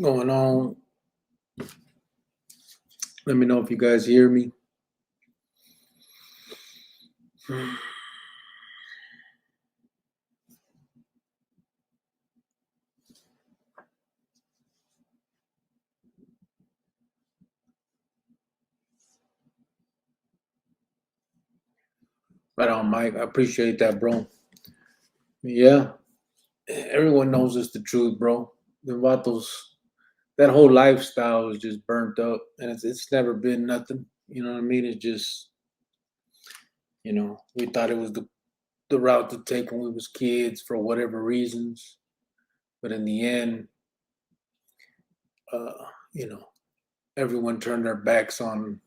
going on? Let me know if you guys hear me. Right on, Mike. I appreciate that, bro. Yeah, everyone knows it's the truth, bro. The vatos, that whole lifestyle is just burnt up, and it's never been nothing. You know what I mean? It's just, we thought it was the route to take when we was kids for whatever reasons, but in the end, uh, you know, everyone turned their backs on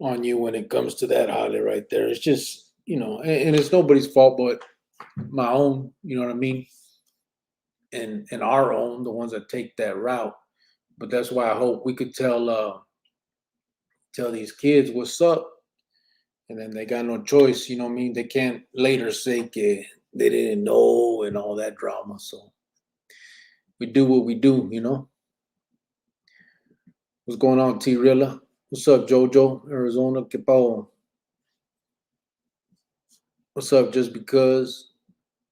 you when it comes to that holiday right there. It's just, and it's nobody's fault but my own, you know what I mean? And our own, the ones that take that route. But that's why I hope we could tell these kids what's up, and then they got no choice, you know what I mean? They can't later say they didn't know and all that drama. So we do what we do. What's going on, T Rilla? What's up, Jojo, Arizona? Que pao? What's up, just because?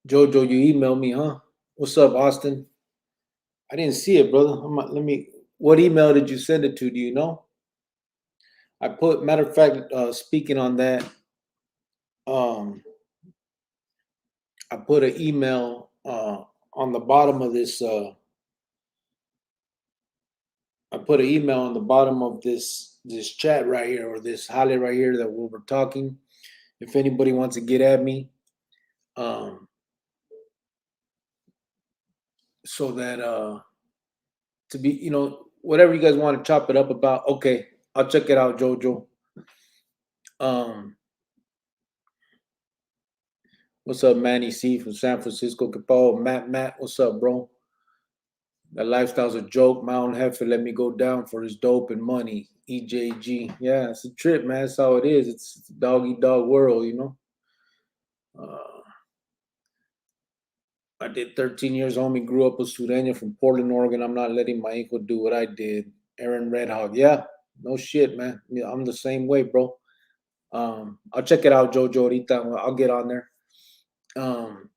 Jojo, you emailed me, huh? What's up, Austin? I didn't see it, brother. Let me. What email did you send it to? Do you know? I put. Matter of fact, speaking on that, um, I put an email on the bottom of this. I put an email on the bottom of this chat right here, or this highlight right here that we were talking. If anybody wants to get at me, um, so that to be, whatever you guys want to chop it up about. Okay, I'll check it out, Jojo. Um, What's up, Manny C from San Francisco? Capao, Matt, what's up, bro? That lifestyle's a joke. Mount Heifer let me go down for his dope and money. EJG. Yeah, it's a trip, man. That's how it is. It's a dog eat dog world. Uh, I did 13 years, homie. Grew up a Sureña from Portland, Oregon. I'm not letting my ankle do what I did. Aaron Red Hawk. Yeah, no shit, man. Yeah, I'm the same way, bro. I'll check it out, Jojo. Ahorita. I'll get on there. Um,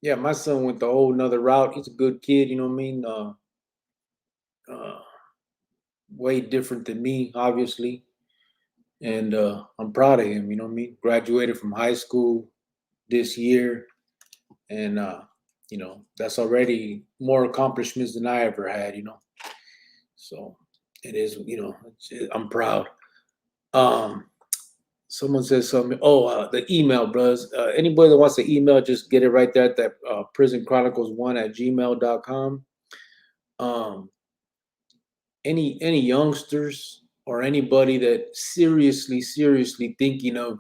yeah, my son went the whole nother route. He's a good kid, you know what I mean? Uh, Way different than me, obviously. And I'm proud of him, you know what I mean? Graduated from high school this year. And, that's already more accomplishments than I ever had. So it is, I'm proud. Um, Someone says something. Oh, the email, bros. Anybody that wants to email, just get it right there at that prisonchronicles1@gmail.com. Um, any youngsters or anybody that seriously thinking of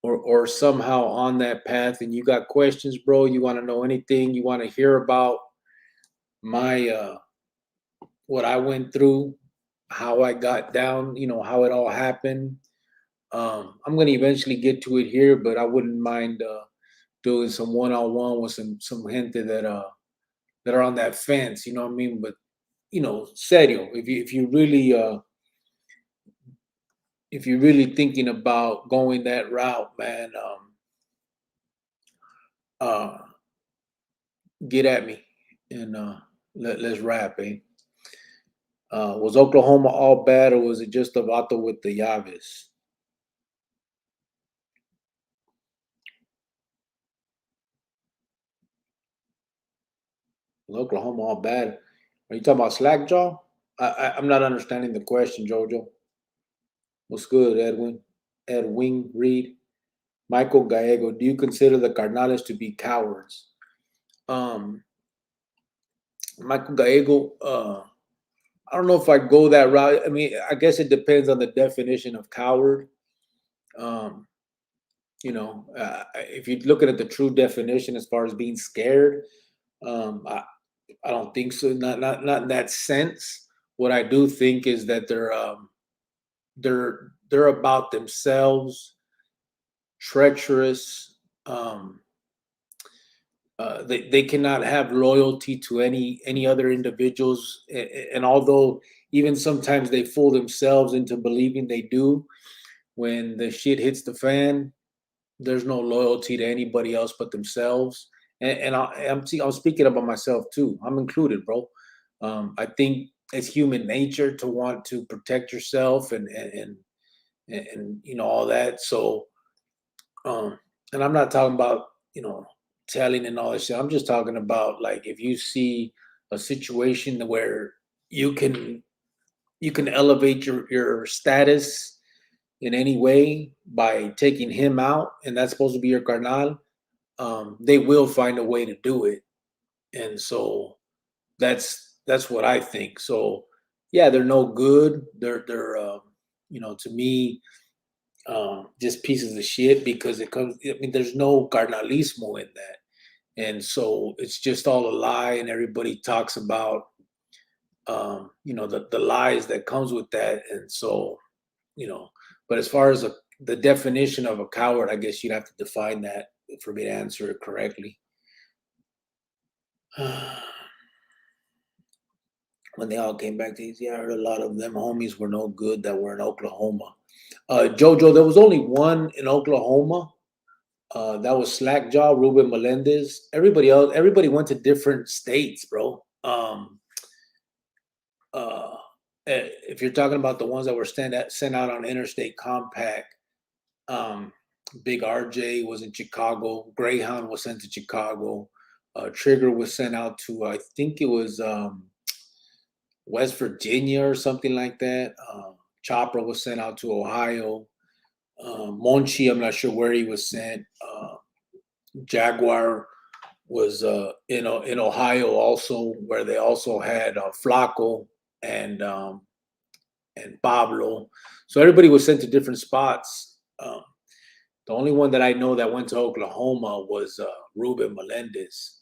or somehow on that path and you got questions, bro, you want to know anything, you want to hear about my what I went through, how I got down, how it all happened. I'm going to eventually get to it here, but I wouldn't mind doing some one-on-one with some gente that are on that fence, you know what I mean? But serio, if you're really thinking about going that route, man, uh, get at me and let's rap, eh? Was Oklahoma all bad, or was it just a vato with the llaves? Was Oklahoma all bad? Are you talking about Slackjaw? I'm not understanding the question, Jojo. What's good, Edwin? Edwin Reed. Michael Gallego. Do you consider the Carnales to be cowards? Um, Michael Gallego. I don't know if I go that route. I mean, I guess it depends on the definition of coward. Um, if you're looking at the true definition as far as being scared, um, I, I don't think so. Not in that sense. What I do think is that they're about themselves, treacherous, um, They cannot have loyalty to any other individuals, and although even sometimes they fool themselves into believing they do, when the shit hits the fan, there's no loyalty to anybody else but themselves. I'm speaking about myself too. I'm included, bro. I think it's human nature to want to protect yourself and you know all that. So um, and I'm not talking about, you know, telling and all that shit. I'm just talking about like if you see a situation where you can you can elevate your status in any way by taking him out, and that's supposed to be your carnal. They will find a way to do it, and so that's what I think. So yeah, they're no good. They're you know, to me, just pieces of shit because it comes. I mean, there's no carnalismo in that, and so it's just all a lie. And everybody talks about, you know, the lies that comes with that, and so you know. But as far as the definition of a coward, I guess you'd have to define that for me to answer it correctly. When they all came back to these, yeah, I heard a lot of them homies were no good that were in Oklahoma. Jojo, there was only one in Oklahoma. That was Slackjaw, Ruben Melendez. Everybody else, everybody went to different states, bro. Uh, if you're talking about the ones that were sent out on Interstate Compact, um, Big RJ was in Chicago. Greyhound was sent to Chicago. Trigger was sent out to, I think it was West Virginia or something like that. Chopra was sent out to Ohio. Monchi, I'm not sure where he was sent. Jaguar was in Ohio also, where they also had Flaco and Pablo. So everybody was sent to different spots. The only one that I know that went to Oklahoma was Ruben Melendez.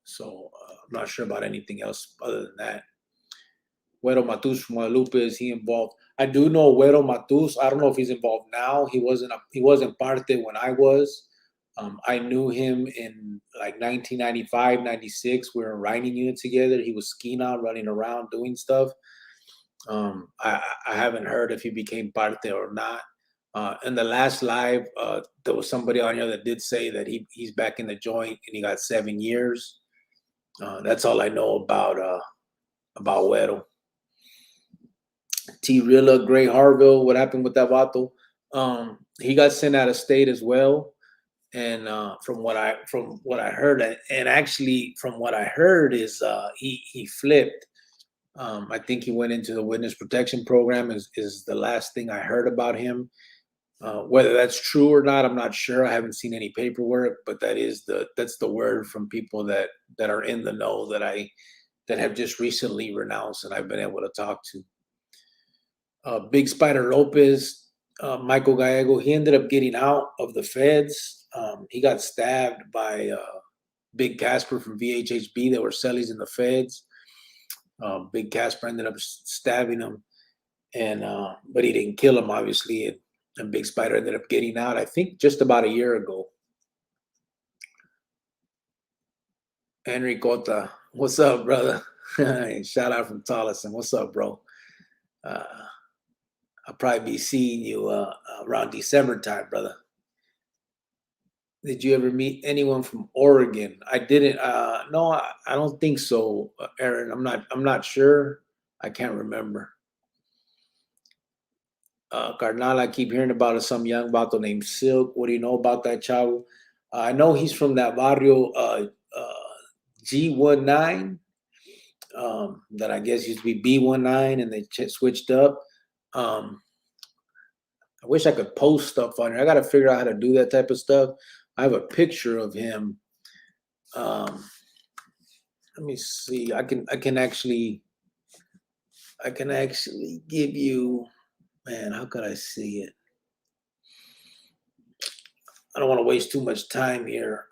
So I'm not sure about anything else other than that. Güero Matus from Guadalupe, is he involved? I do know Güero Matus. I don't know if he's involved now. He wasn't parte when I was. I knew him in like 1995, 96. We were in riding unit together. He was skiing out, running around, doing stuff. I haven't heard if he became parte or not. In the last live, there was somebody on here that did say that he's back in the joint and he got 7 years. That's all I know about Güero. T Rilla, Gray Harville, what happened with that vato? He got sent out of state as well. And from what I heard, and actually from what I heard is he flipped. I think he went into the witness protection program. Is the last thing I heard about him. Whether that's true or not, I'm not sure. I haven't seen any paperwork, but that's the word from people that are in the know that have just recently renounced and I've been able to talk to. Big Spider Lopez, Michael Gallego, he ended up getting out of the feds. He got stabbed by Big Casper from VHHB that were cellies in the feds. Big Casper ended up stabbing him, and but he didn't kill him, obviously. And Big Spider ended up getting out, I think, just about a year ago. Henry Cota, what's up, brother? Shout out from Tolleson. What's up, bro? I'll probably be seeing you around December time, brother. Did you ever meet anyone from Oregon? I didn't. No, I don't think so, Aaron. I'm not sure. I can't remember. Carnal, I keep hearing about some young vato named Silk. What do you know about that chavo? I know he's from that barrio G19, that I guess used to be B19, and they switched up. I wish I could post stuff on here. I got to figure out how to do that type of stuff. I have a picture of him. Let me see. I can actually give you. Man, how could I see it? I don't want to waste too much time here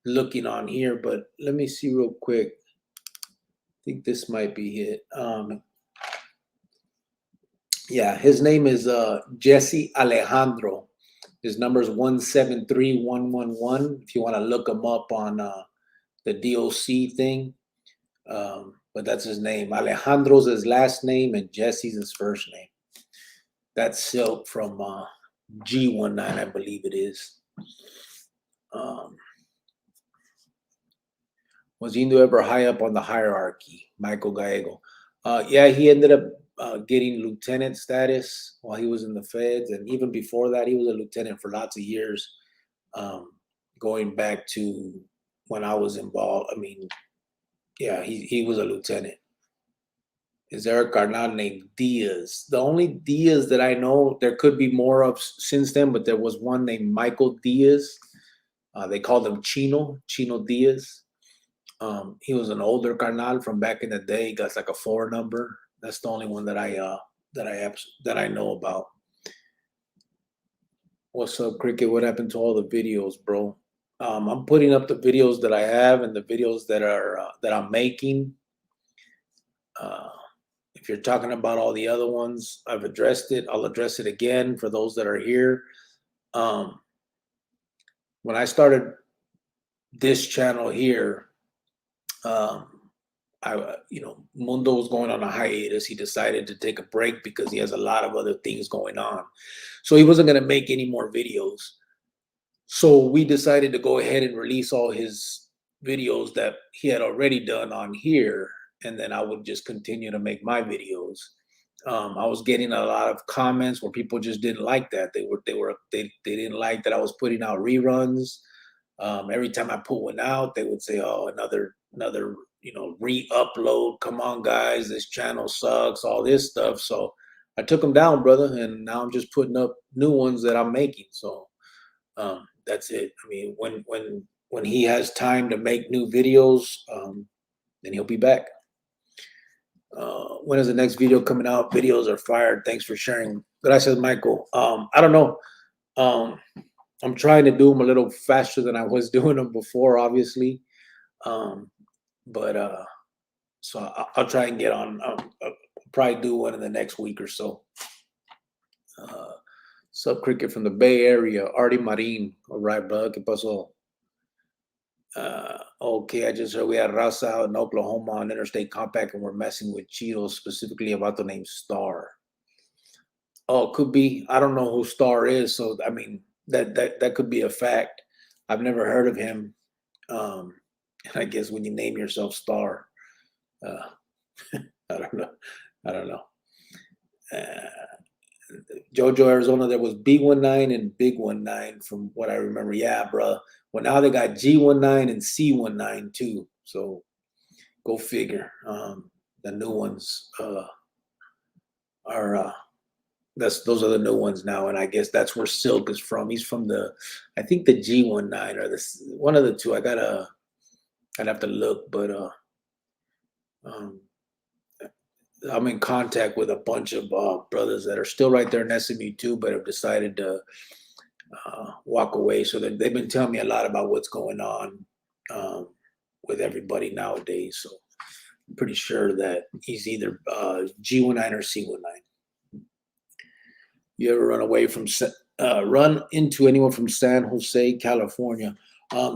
looking on here, but let me see real quick. I think this might be it. Yeah, his name is Jesse Alejandro. His number is 173-111. If you want to look him up the DOC thing. But that's his name. Alejandro's his last name, and Jesse's his first name. That's Silk from G19, I believe it is. Was Indo ever high up on the hierarchy? Michael Gallego. Yeah, he ended up getting lieutenant status while he was in the feds, and even before that, he was a lieutenant for lots of years. Going back to when I was involved, I mean, yeah, he was a lieutenant. Is there a carnal named Diaz? The only Diaz that I know, there could be more of since then, but there was one named Michael Diaz. They called him Chino Diaz. He was an older carnal from back in the day. He got like a 4 number. That's the only one that I know about. What's up, Cricket? What happened to all the videos, bro? I'm putting up the videos that I have and the videos that are that I'm making. If you're talking about all the other ones, I've addressed it. I'll address it again for those that are here. When I started this channel here, Mundo was going on a hiatus. He decided to take a break because he has a lot of other things going on. So he wasn't going to make any more videos. So we decided to go ahead and release all his videos that he had already done on here. And then I would just continue to make my videos. I was getting a lot of comments where people just didn't like that. They didn't like that I was putting out reruns. Every time I put one out, they would say, "Oh, another re-upload. Come on, guys, this channel sucks." All this stuff. So I took them down, brother, and now I'm just putting up new ones that I'm making. So that's it. I mean, when he has time to make new videos, then he'll be back. When is the next video coming out? Videos are fired. Thanks for sharing. Gracias, Michael. I don't know. I'm trying to do them a little faster than I was doing them before, obviously. But so I'll try and get on. I'll probably do one in the next week or so. Sub Cricket from the Bay Area, Artie Marin. All right, bro. ¿Qué pasó? Okay, I just heard we had Raza out in Oklahoma on Interstate Compact, and we're messing with Cheetos, specifically about the name Star. Oh, could be. I don't know who Star is, so I mean that could be a fact. I've never heard of him. And I guess when you name yourself Star, I don't know. I don't know. Jojo, Arizona, there was B19 and Big 19 from what I remember. Yeah, bro. Well, now they got G19 and C19 too. So go figure. The new ones are those are the new ones now, and I guess that's where Silk is from. He's from I think the G19 or one of the two. I'd have to look, but I'm in contact with a bunch of brothers that are still right there in SMU too, but have decided to walk away. So they've been telling me a lot about what's going on with everybody nowadays. So I'm pretty sure that he's either G19 or C19. You ever run into anyone from San Jose, California?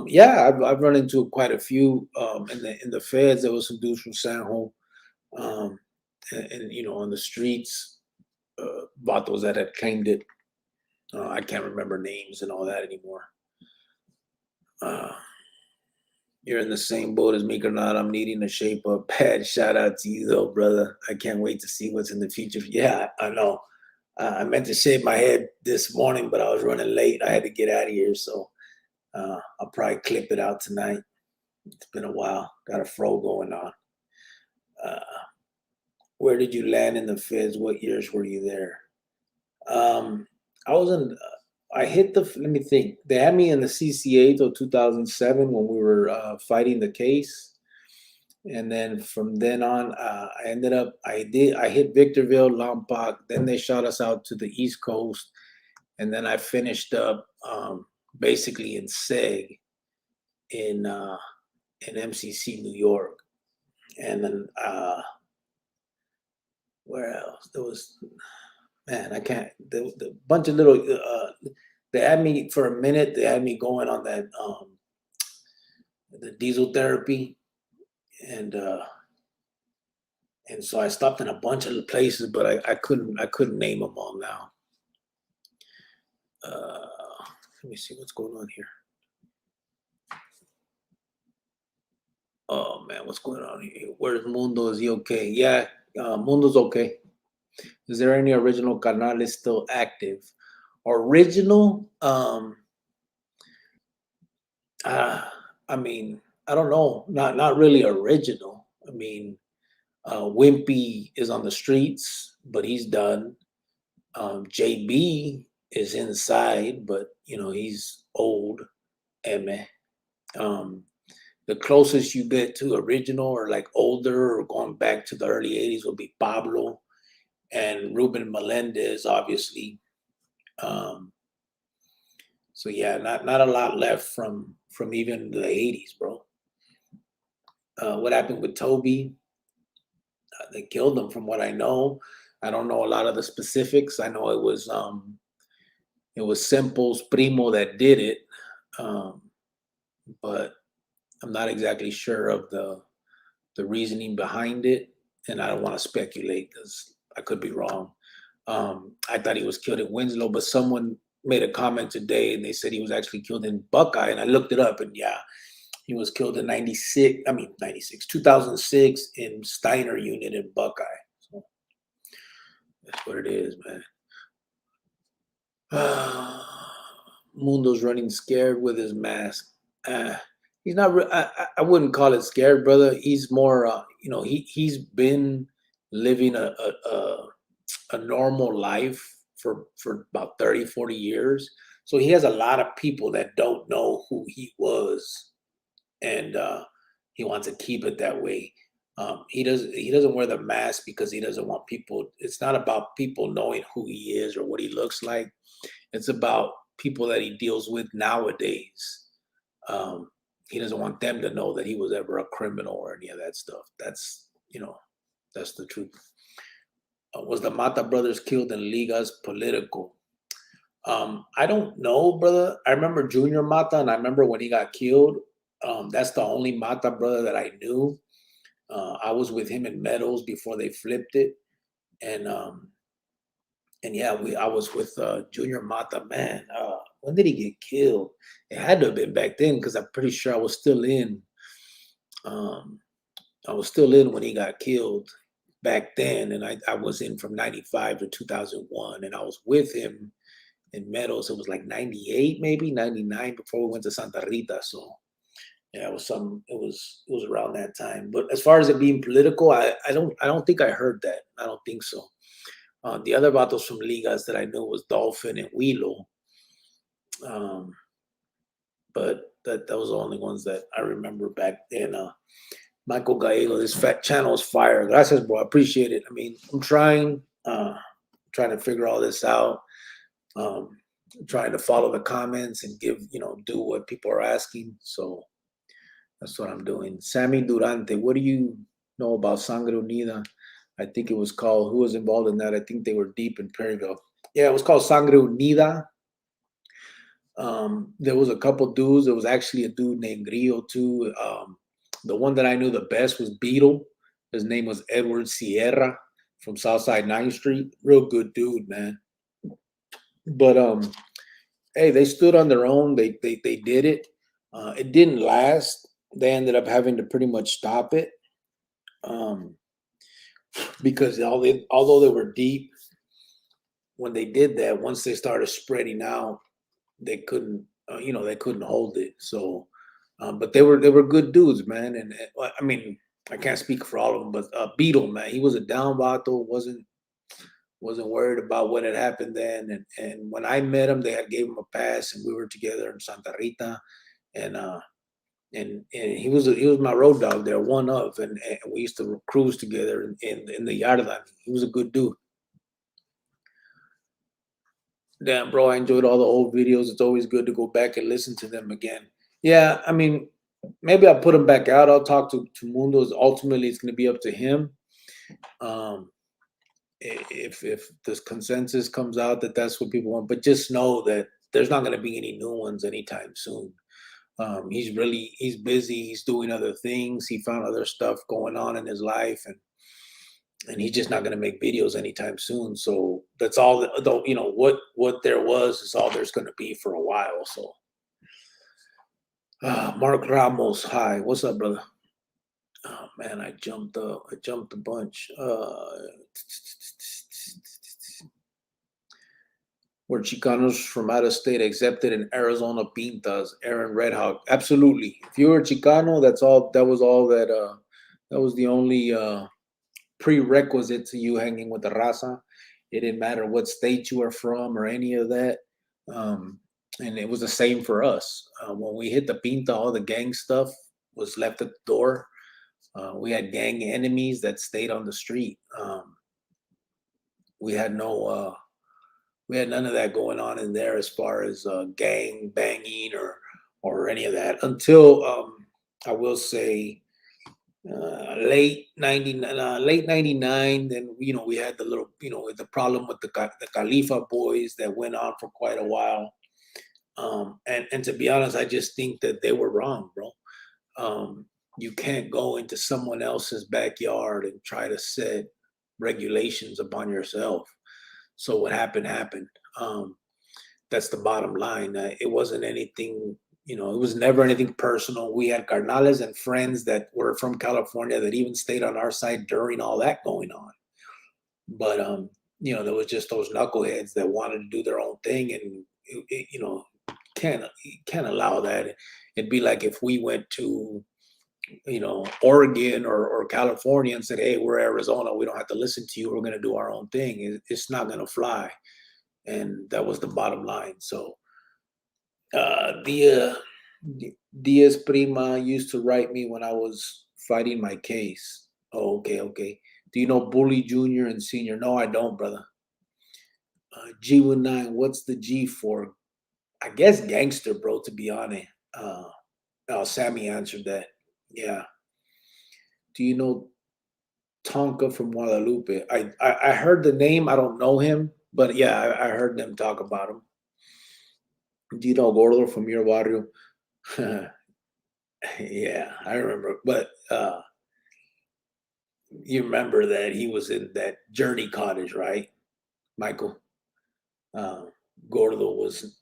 Yeah, I've run into quite a few in the feds. There was some dudes from San Jose. And on the streets, vatos that had claimed it. I can't remember names and all that anymore. You're in the same boat as me, or not? I'm needing to shape up. Bad shout out to you, though, brother. I can't wait to see what's in the future. Yeah, I know. I meant to shave my head this morning, but I was running late. I had to get out of here, so I'll probably clip it out tonight. It's been a while. Got a fro going on. Where did you land in the feds? What years were you there? I was in. Let me think. They had me in the CCA till 2007 when we were fighting the case, and then from then on, I ended up. I hit Victorville, Lompoc. Then they shot us out to the East Coast, and then I finished up basically in SEG in MCC, New York, and then. Where else? There was, man, I can't. The bunch of little. They had me for a minute. They had me going on that the diesel therapy, and so I stopped in a bunch of places, but I couldn't name them all now. Let me see what's going on here. Oh man, what's going on here? Where's Mundo? Is he okay? Yeah, Mundo's okay. Is there any original canales still active? Original? Uh, I mean, I don't know. Not really original. I mean, Wimpy is on the streets, but he's done. JB is inside, but he's old. Eme. Um, the closest you get to original or like older or going back to the early 80s will be Pablo and Ruben Melendez, obviously. Um, so yeah, not a lot left from even the 80s, bro. What happened with Toby? They killed him, from what I know. I don't know a lot of the specifics. I know it was Simple's primo that did it, um, but I'm not exactly sure of the reasoning behind it, and I don't want to speculate because I could be wrong. I thought he was killed in Winslow, but someone made a comment today and they said he was actually killed in Buckeye, and I looked it up, and yeah, he was killed in 2006 in Steiner unit in Buckeye. So that's what it is, man. Mundo's running scared with his mask. He's not. I wouldn't call it scared, brother. He's more. He's been living a normal life for about 30, 40 years. So he has a lot of people that don't know who he was, and he wants to keep it that way. He doesn't wear the mask because he doesn't want people. It's not about people knowing who he is or what he looks like. It's about people that he deals with nowadays. He doesn't want them to know that he was ever a criminal or any of that stuff. That's the truth. Was the Mata brothers killed in Ligas political? I don't know, brother. I remember Junior Mata, and I remember when he got killed. That's the only Mata brother that I knew. I was with him in Meadows before they flipped it, and yeah, I was with Junior Mata. Man, when did he get killed? It had to have been back then because I'm pretty sure I was still in. I was still in when he got killed back then, and I was in from '95 to 2001, and I was with him in Meadows. It was like '98, maybe '99 before we went to Santa Rita. So yeah, it was it was around that time. But as far as it being political, I don't think I heard that. I don't think so. The other battles from Ligas that I knew was Dolphin and Wheelo. But those are the only ones that I remember back then. Michael Gallego, this fat channel is fire. Gracias, bro. I appreciate it. I mean, I'm trying to figure all this out. Trying to follow the comments and do what people are asking. So that's what I'm doing. Sammy Durante, what do you know about Sangre Unida? I think it was called, who was involved in that? I think they were deep in Perryville. Yeah, it was called Sangre Unida. There was a couple dudes. There was actually a dude named Grillo too. The one that I knew the best was Beetle. His name was Edward Sierra from Southside 9th Street. Real good dude, man. But hey, they stood on their own. They did it. It didn't last. They ended up having to pretty much stop it. Because although they were deep, when they did that, once they started spreading out, they couldn't hold it. So, but they were good dudes, man. And I mean, I can't speak for all of them, but Beetle, man, he was a down vato, wasn't worried about what had happened then. And when I met him, they had gave him a pass, and we were together in Santa Rita, and he was my road dog there, one of, and we used to cruise together in the Yardan. He was a good dude. Damn, bro, I enjoyed all the old videos. It's always good to go back and listen to them again. Yeah, I mean, maybe I'll put them back out. I'll talk to Mundo's. Ultimately, it's going to be up to him. If this consensus comes out that that's what people want, but just know that there's not going to be any new ones anytime soon. He's busy. He's doing other things. He found other stuff going on in his life, and he's just not going to make videos anytime soon. So that's all. What there was is all there's going to be for a while. So, Mark Ramos, hi, what's up, brother? Oh man, I jumped a bunch. Were Chicanos from out of state accepted in Arizona Pintas? Aaron Red Hawk. Absolutely. If you were Chicano, that's all. That was all that. That was the only prerequisite to you hanging with the raza. It didn't matter what state you were from or any of that. Um, and it was the same for us. When we hit the Pinta, all the gang stuff was left at the door. We had gang enemies that stayed on the street. We had no. We had none of that going on in there as far as gang banging or any of that until I will say late 99. Then we had the little the problem with the Khalifa boys that went on for quite a while. And to be honest, I just think that they were wrong, bro. You can't go into someone else's backyard and try to set regulations upon yourself. So what happened happened. That's the bottom line. It wasn't anything, it was never anything personal. We had carnales and friends that were from California that even stayed on our side during all that going on. But there was just those knuckleheads that wanted to do their own thing, and can't allow that. It'd be like if we went to Oregon or California and said, hey, we're Arizona, we don't have to listen to you, we're going to do our own thing. It's not going to fly. And that was the bottom line. So Diaz Prima used to write me when I was fighting my case. Oh, okay. Do you know Bully Jr. and Senior? No, I don't, brother. G19, what's the G for? I guess gangster, bro, to be honest. Sammy answered that. Yeah. Do you know Tonka from Guadalupe? I heard the name. I don't know him, but yeah, I heard them talk about him. Do you know Gordo from your barrio? Yeah, I remember. But you remember that he was in that Journey Cottage, right, Michael? Gordo was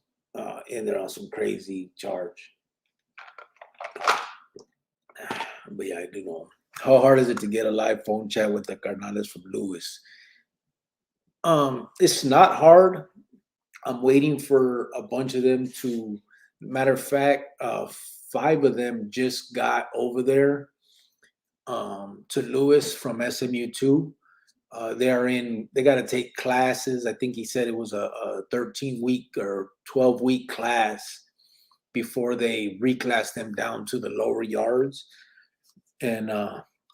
in there on some crazy charge. But yeah, I do know him. How hard is it to get a live phone chat with the Carnales from Lewis? It's not hard. I'm waiting for a bunch of them to. Matter of fact, 5 of them just got over there to Lewis from SMU2. They got to take classes. I think he said it was a 13-week or 12-week class before they reclass them down to the lower yards. And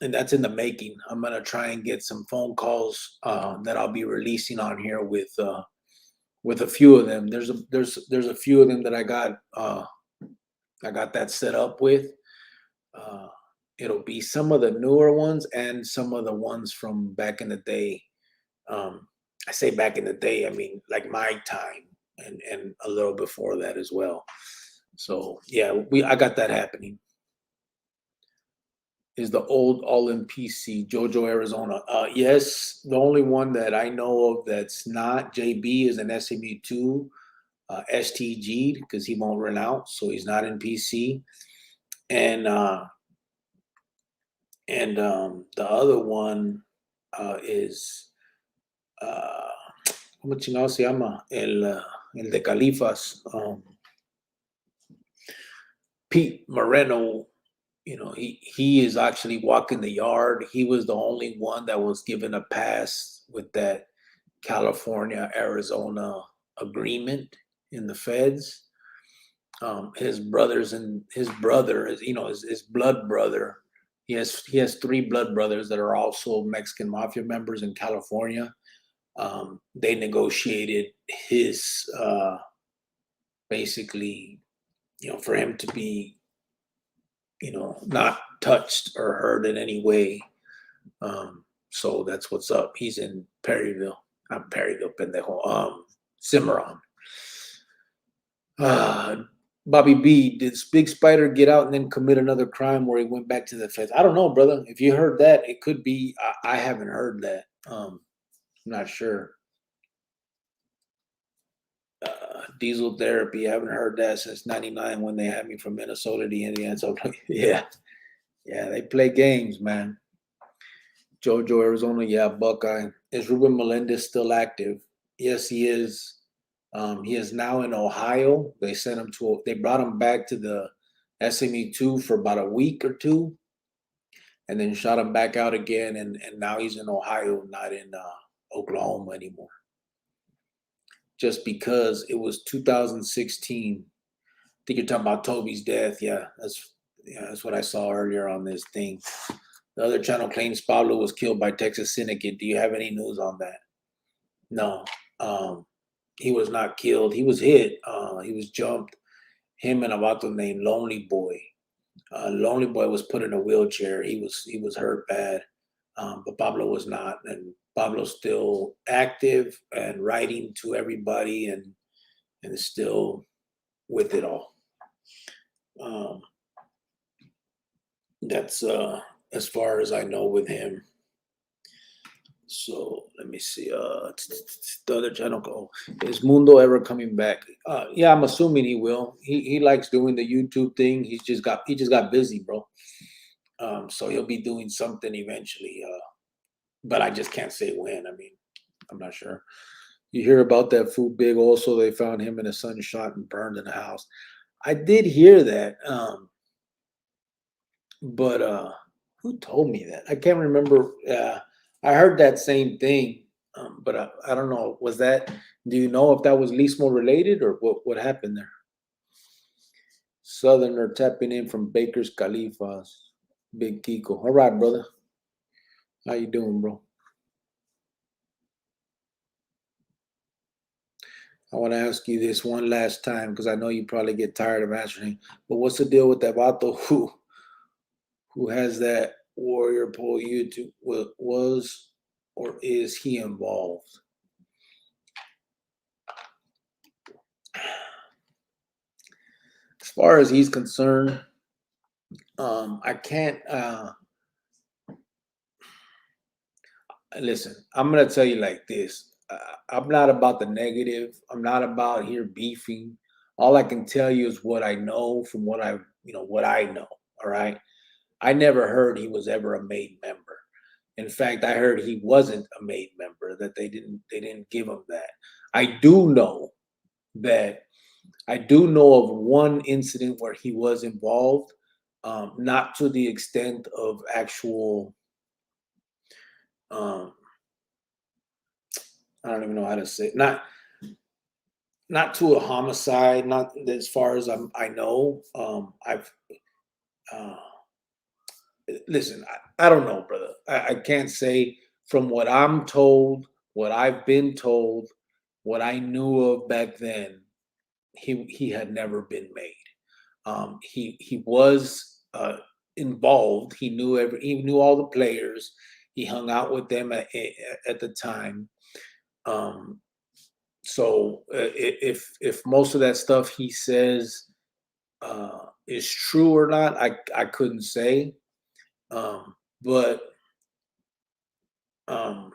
that's in the making. I'm gonna try and get some phone calls that I'll be releasing on here with a few of them. There's a few of them that I got that set up with. It'll be some of the newer ones and some of the ones from back in the day. I say back in the day, I mean like my time and a little before that as well. So yeah, I got that happening. Is the old all in PC Jojo Arizona? Yes, the only one that I know of that's not JB is an SMU2 STG because he won't renounce, so he's not in PC. And the other one is ¿cómo chingado se llama? El de Califas, Pete Moreno. He is actually walking the yard. He was the only one that was given a pass with that California Arizona agreement in the feds. His brothers and his brother is his blood brother. He has 3 blood brothers that are also Mexican mafia members in California. They negotiated his basically for him to be not touched or hurt in any way. So that's what's up. He's in Perryville. Not Perryville, pendejo. Cimarron. Bobby B, did Big Spider get out and then commit another crime where he went back to the feds? I don't know, brother. If you heard that, it could be. I haven't heard that. I'm not sure. Diesel therapy. I haven't heard that since '99 when they had me from Minnesota to Indiana. So yeah, yeah, they play games, man. Jojo, Arizona, yeah, Buckeye. Is Ruben Melendez still active? Yes, he is. He is now in Ohio. They sent him to. They brought him back to the SME2 for about a week or two, and then shot him back out again. And now he's in Ohio, not in Oklahoma anymore. Just because it was 2016. I think you're talking about Toby's death. Yeah, that's what I saw earlier on this thing. The other channel claims Pablo was killed by Texas Syndicate. Do you have any news on that? No. He was not killed. He was hit. He was jumped. Him and a vato named Lonely Boy. Lonely Boy was put in a wheelchair. He was hurt bad, but Pablo was not. And Pablo's still active and writing to everybody, and is still with it all. That's as far as I know with him. So let me see. The other channel. Is Mundo ever coming back? Yeah, I'm assuming he will. He likes doing the YouTube thing. He just got busy, bro. So he'll be doing something eventually. But I just can't say when. I mean, I'm not sure. You hear about that food big? Also, they found him and his son shot and burned in a house. I did hear that. But who told me that? I can't remember. I heard that same thing, but I don't know. Was that? Do you know if that was Lismo related or what happened there? Southerner tapping in from Baker's Califas, Big Kiko. All right, brother. How you doing, bro? I want to ask you this one last time because I know you probably get tired of answering. But what's the deal with that vato who has that warrior pole YouTube? Was or is he involved? As far as he's concerned, I can't listen. I'm gonna tell you like this. I'm not about the negative. I'm not about here beefing. All I can tell you is what I know from what I know. All right. I never heard he was ever a made member. In fact, I heard he wasn't a made member. That they didn't give him that. I do know that I do know of one incident where he was involved, not to the extent of actual. Um, I don't even know how to say it. Not to a homicide. Not as far as I know. I've uh, listen. I don't know, brother. I can't say from what I'm told, what I've been told, what I knew of back then. He had never been made. He was involved. He knew all the players. He hung out with them at the time. Um, so if most of that stuff he says is true or not, I couldn't say. But um,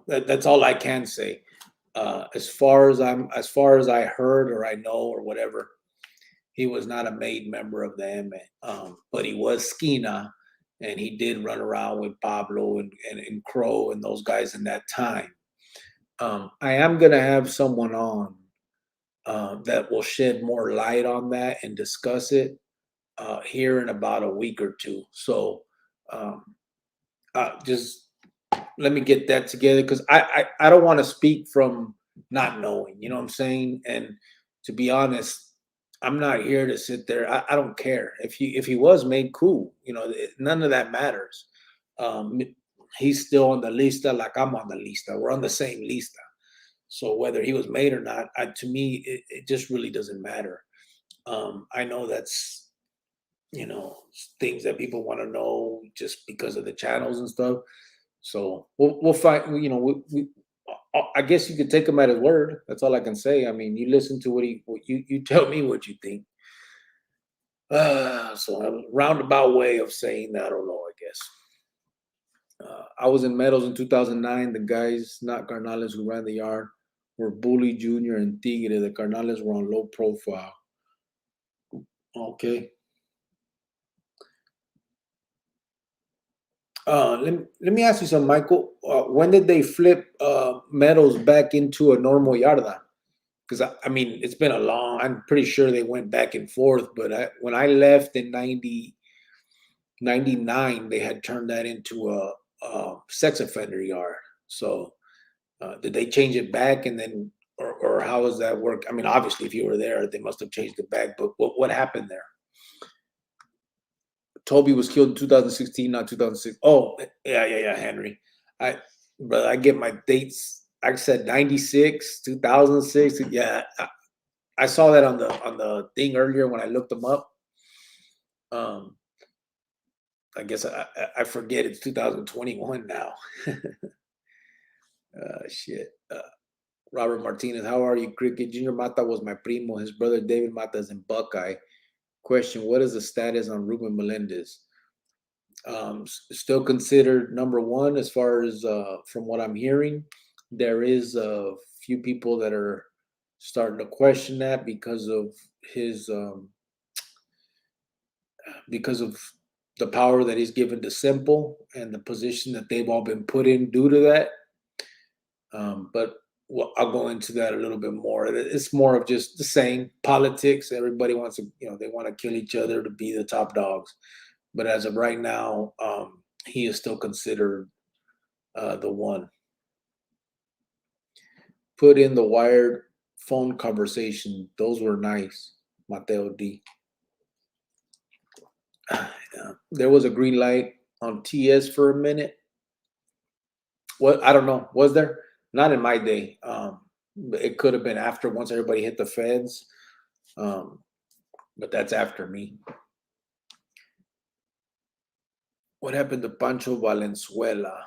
that's all I can say. As far as I heard or I know or whatever, he was not a made member of the Inmate, but he was Skina, and he did run around with Pablo and Crow and those guys in that time. I am gonna have someone on that will shed more light on that and discuss it here in about a week or two. So um, just let me get that together because I don't want to speak from not knowing. You know what I'm saying? And to be honest, I'm not here to sit there. I don't care if he was made cool. None of that matters. Um, he's still on the lista, like I'm on the lista. We're on the same lista. So whether he was made or not, to me, it just really doesn't matter. I know that's things that people want to know just because of the channels and stuff. So we'll find. I guess you could take him at his word. That's all I can say. I mean, you listen to what you tell me what you think. So a roundabout way of saying that, I don't know, I guess. I was in medals in 2009. The guys, not Carnales, who ran the yard were Bully Jr. and Tigre. The Carnales were on low profile. Okay. Let me ask you something, Michael. When did they flip medals back into a normal yarda? Because I mean, it's been a long. I'm pretty sure they went back and forth. But when I left in 99, they had turned that into a sex offender yard. So did they change it back, and then, or how does that work? I mean, obviously, if you were there, they must have changed it back. But what happened there? Toby was killed in 2016, not 2006. Oh, yeah, Henry. I, but I get my dates. I said 96, 2006. Yeah, I saw that on the thing earlier when I looked them up. Um, I guess I forget it's 2021 now. Shit. Robert Martinez, how are you, Cricket? Junior Mata was my primo. His brother David Mata is in Buckeye. Question: what is the status on Ruben Melendez? Still considered number one as far as from what I'm hearing. There is a few people that are starting to question that his because of the power that he's given to Simple and the position that they've all been put in due to that. But I'll go into that a little bit more. It's more of just the same politics. Everybody wants to, they want to kill each other to be the top dogs. But as of right now, he is still considered the one. Put in the wired phone conversation. Those were nice, Mateo D. There was a green light on TS for a minute. What, I don't know. Was there? Not in my day. But it could have been after, once everybody hit the feds. But that's after me. What happened to Pancho Valenzuela?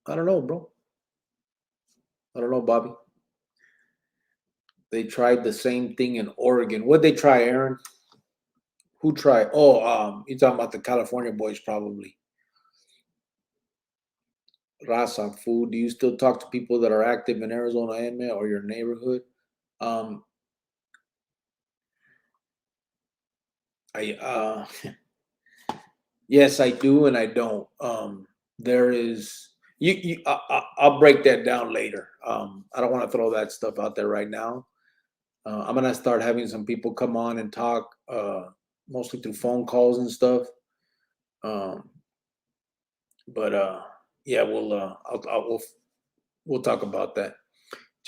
I don't know, bro. I don't know, Bobby. They tried the same thing in Oregon. What'd they try, Aaron? Who tried? Oh, you're talking about the California boys, probably. Raza, food. Do you still talk to people that are active in Arizona Inmate or your neighborhood? Um, I yes, I do, and I don't. There is I'll break that down later. I don't want to throw that stuff out there right now. I'm gonna start having some people come on and talk, mostly through phone calls and stuff. Um, but yeah, we'll talk about that.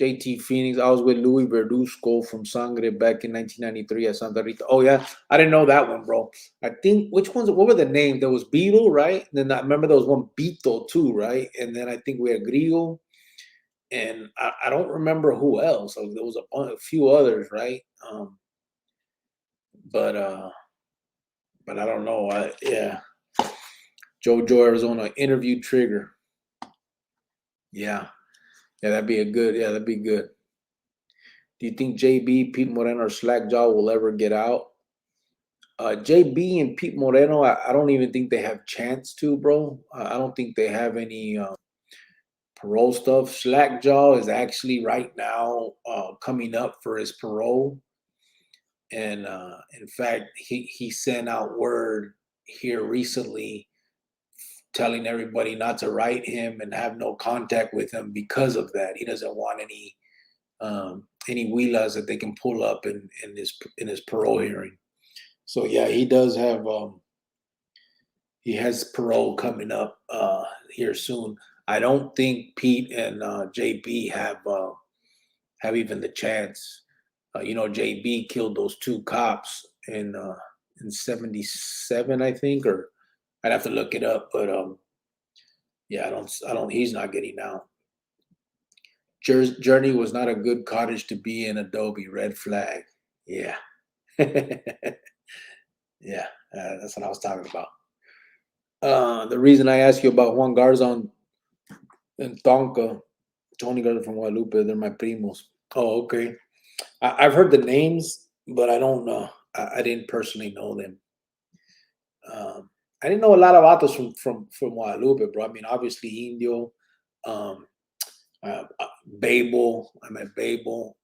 JT Phoenix, I was with Louis Verduzco from Sangre back in 1993 at Santa Rita. Oh yeah, I didn't know that one, bro. I think which ones? What were the names? There was Beetle, right? And then I remember there was one Beetle too, right? And then I think we had Grigo, and I don't remember who else. So there was a few others, right? But but I don't know. Yeah, JoJo Arizona interview trigger. Yeah, that'd be a good. Yeah, that'd be good. Do you think JB, Pete Moreno, or Slackjaw will ever get out? JB and Pete Moreno, I don't even think they have chance to, bro. I don't think they have any parole stuff. Slackjaw is actually right now coming up for his parole, and in fact, he sent out word here recently telling everybody not to write him and have no contact with him because of that. He doesn't want any wheelas that they can pull up in his parole hearing. So yeah, he does have he has parole coming up here soon. I don't think Pete and JB have even the chance. JB killed those two cops in '77, I think, or I'd have to look it up. But yeah, I don't. He's not getting out. Journey was not a good cottage to be in. Adobe red flag. Yeah, yeah, that's what I was talking about. The reason I asked you about Juan Garzon and Tonka, Tony Garza from Guadalupe, they're my primos. Oh, okay. I've heard the names, but I don't know. I didn't personally know them. I didn't know a lot of authors from Guadalupe, bro. I mean, obviously Indio, um, Babel. I met Babel.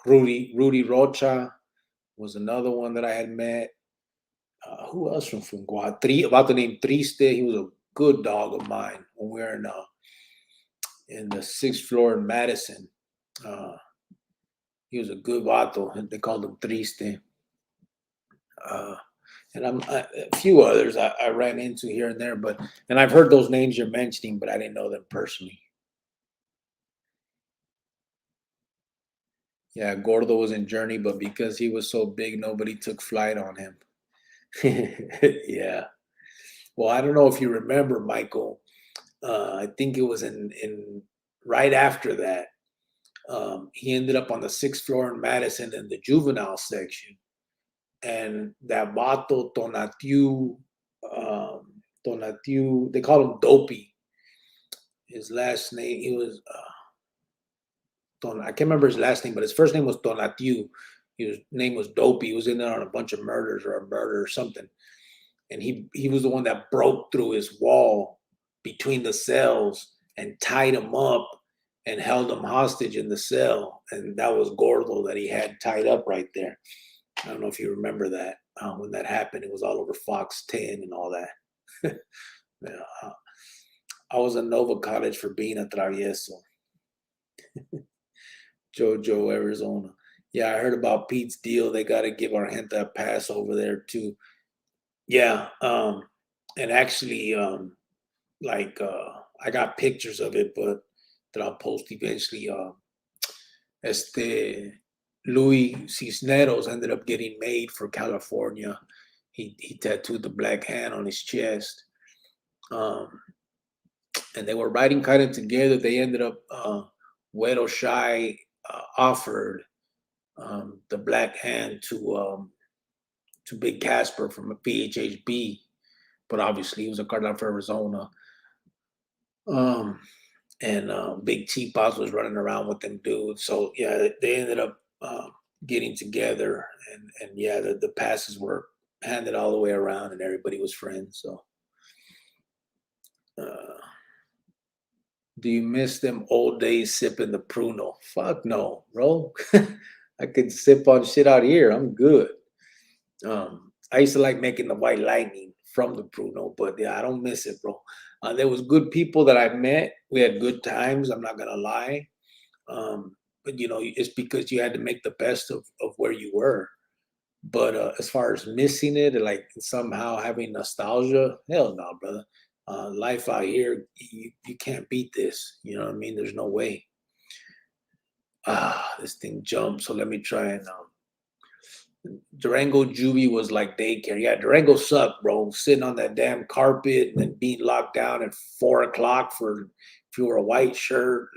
Rudy Rocha was another one that I had met. Who else from Guad? About the name Triste. He was a good dog of mine when we were in the sixth floor in Madison. Uh, he was a good vato. They called him Triste. Uh, and a few others I ran into here and there, and I've heard those names you're mentioning, but I didn't know them personally. Yeah, Gordo was in Journey, but because he was so big, nobody took flight on him. Yeah. Well, I don't know if you remember, Michael. I think it was in right after that. He ended up on the sixth floor in Madison in the juvenile section, and that vato Tonatiu, they call him Dopey. His last name, he was I can't remember his last name, but his first name was Tonatiu. His name was Dopey. He was in there on a bunch of murders or a murder or something. And he was the one that broke through his wall between the cells and tied him up and held him hostage in the cell. And that was Gordo that he had tied up right there. I don't know if you remember that. When that happened, it was all over Fox 10 and all that. Yeah, I was in Nova College for being a travieso. Jojo, Arizona. Yeah, I heard about Pete's deal. They got to give our gente a pass over there too. Yeah, and actually, I got pictures of it, but that I'll post eventually. Este Louis Cisneros ended up getting made for California. He tattooed the black hand on his chest. Um, and they were riding kind of together. They ended up Wedo Shy offered the black hand to Big Casper from a PHHB, but obviously he was a cartel for Arizona. Um, and Big T-Pops was running around with them dudes. So yeah, they ended up getting together, and yeah, the passes were handed all the way around, and everybody was friends. So, uh, do you miss them old days sipping the Pruno? Fuck no, bro. I could sip on shit out here. I'm good. I used to like making the white lightning from the Pruno, but yeah, I don't miss it, bro. There was good people that I met. We had good times. I'm not gonna lie. But it's because you had to make the best of where you were. But as far as missing it, like somehow having nostalgia, hell no, brother. Life out here, you can't beat this. You know what I mean? There's no way. This thing jumped. So let me try and Durango Juvie was like daycare. Yeah, Durango sucked, bro. Sitting on that damn carpet and being locked down at 4 o'clock for if you were a white shirt.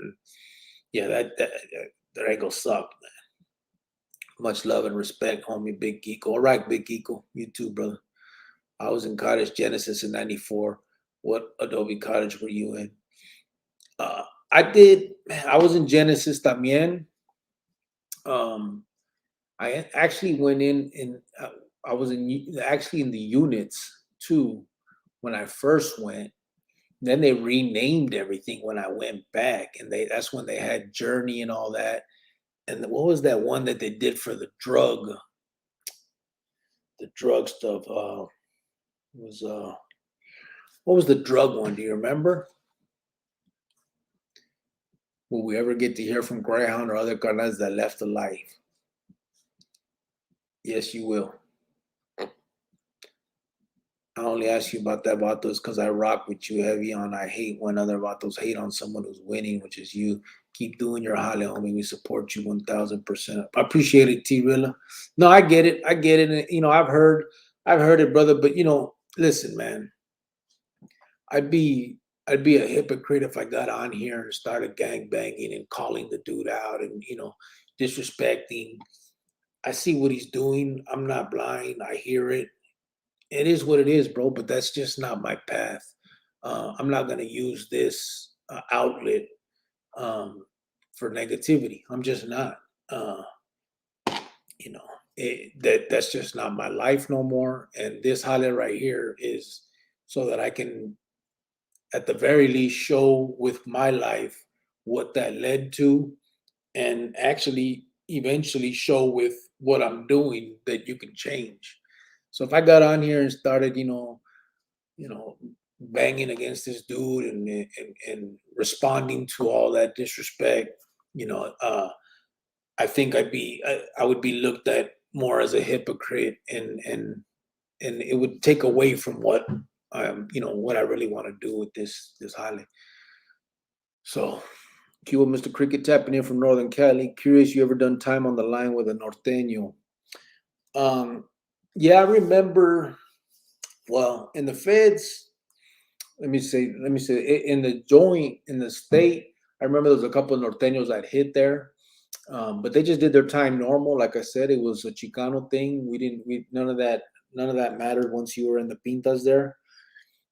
Yeah, that Durango sucked, man. Much love and respect, homie, Big Geeko. All right, Big Geeko. You too, brother. I was in Cottage Genesis in '94. What Adobe Cottage were you in? Uh, I did. I was in Genesis también. Um, I actually went I was actually in the units too when I first went. Then they renamed everything when I went back, and that's when they had Journey and all that. And what was that one that they did for the drug stuff? Was what was the drug one? Do you remember? Will we ever get to hear from Greyhound or other carnals that left alive? Yes, you will. I only ask you about that vatos because I rock with you heavy on. I hate when other vatos hate on someone who's winning, which is you. Keep doing your holly, homie. We support you 1,000%. I appreciate it, T Rilla. No, I get it. I get it. And, I've heard it, brother. But listen, man. I'd be I'd be a hypocrite if I got on here and started gang banging and calling the dude out and disrespecting. I see what he's doing. I'm not blind. I hear it. It is what it is, bro. But that's just not my path. I'm not gonna use this outlet um, for negativity. I'm just not. Uh, you know, that's just not my life no more. And this highlight right here is so that I can, at the very least, show with my life what that led to, and actually eventually show with what I'm doing that you can change. So if I got on here and started, you know, banging against this dude and responding to all that disrespect, I think I would be looked at more as a hypocrite, and it would take away from what I really want to do with this highlight. So, Cuba, Mr. Cricket tapping in from Northern Cali. Curious, you ever done time on the line with a norteño? Um, yeah, I remember. Well, in the feds, let me say, in the joint in the state, I remember there was a couple of norteños that hit there, but they just did their time normal. Like I said, it was a Chicano thing. We none of that mattered once you were in the pintas there.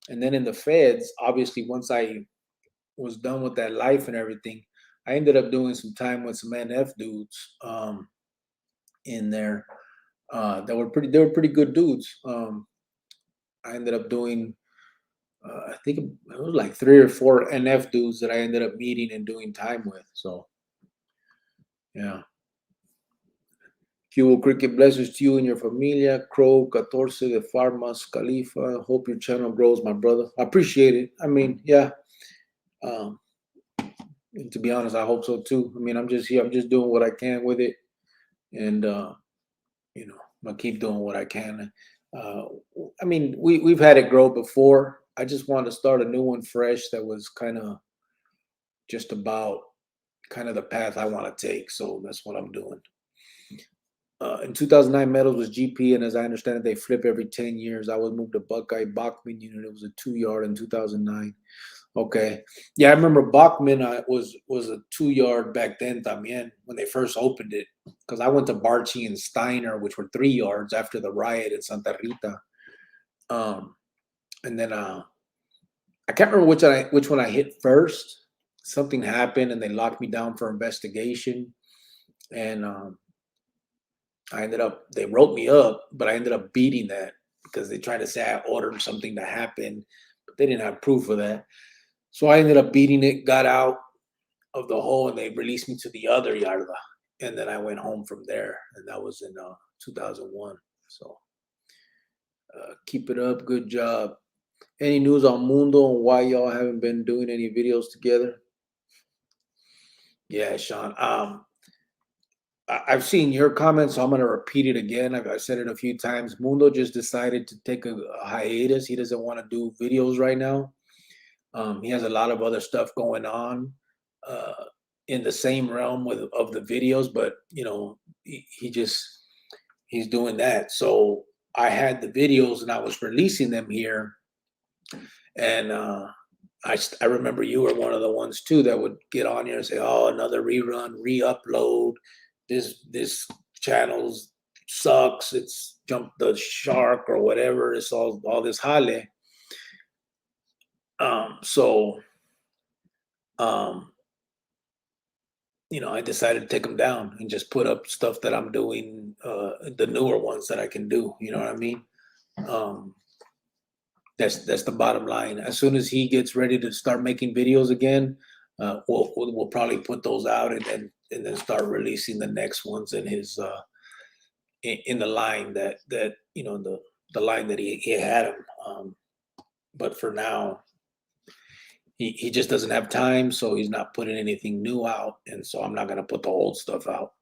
And then in the feds, obviously, once I was done with that life and everything, I ended up doing some time with some NF dudes in there that were pretty. They were pretty good dudes. I ended up doing. I think it was like 3 or 4 NF dudes that I ended up meeting and doing time with. So yeah. Cubo Cricket, blessings to you and your familia. Crow 14 de Farmas Khalifa. Hope your channel grows, my brother. I appreciate it. I mean, yeah. Um, and to be honest, I hope so too. I mean, I'm just here. I'm just doing what I can with it, and I'm gonna keep doing what I can. Uh, I mean, we've had it grow before. I just wanted to start a new one fresh that was kind of just about kind of the path I want to take. So that's what I'm doing. In 2009, medals was GP, and as I understand it, they flip every 10 years. I was moved to Buckeye Bachman unit. It was a 2 yard in 2009. Okay, yeah, I remember Bachman. Was a 2 yard back then, también, when they first opened it. Because I went to Barchi and Steiner, which were 3 yards after the riot in Santa Rita. And then I can't remember which one I hit first. Something happened, and they locked me down for investigation. And they wrote me up, but I ended up beating that because they tried to say I ordered something to happen, but they didn't have proof of that. So I ended up beating it, got out of the hole, and they released me to the other yarda. And then I went home from there, and that was in 2001. So keep it up. Good job. Any news on Mundo and why y'all haven't been doing any videos together? Yeah, Sean. I've seen your comments, so I'm going to repeat it again. I said it a few times. Mundo just decided to take a hiatus. He doesn't want to do videos right now. He has a lot of other stuff going on uh, in the same realm of the videos, but he's doing that. So I had the videos and I was releasing them here, and I remember you were one of the ones too that would get on here and say, "Oh, another rerun, re-upload. This channel's sucks. It's jumped the shark or whatever. It's all this hale." So um, I decided to take them down and just put up stuff that I'm doing, the newer ones that I can do. You know what I mean? Um, that's the bottom line. As soon as he gets ready to start making videos again, we'll probably put those out and then start releasing the next ones in his in the line that the line that he had him. But for now, he just doesn't have time, so he's not putting anything new out, and so I'm not gonna put the old stuff out.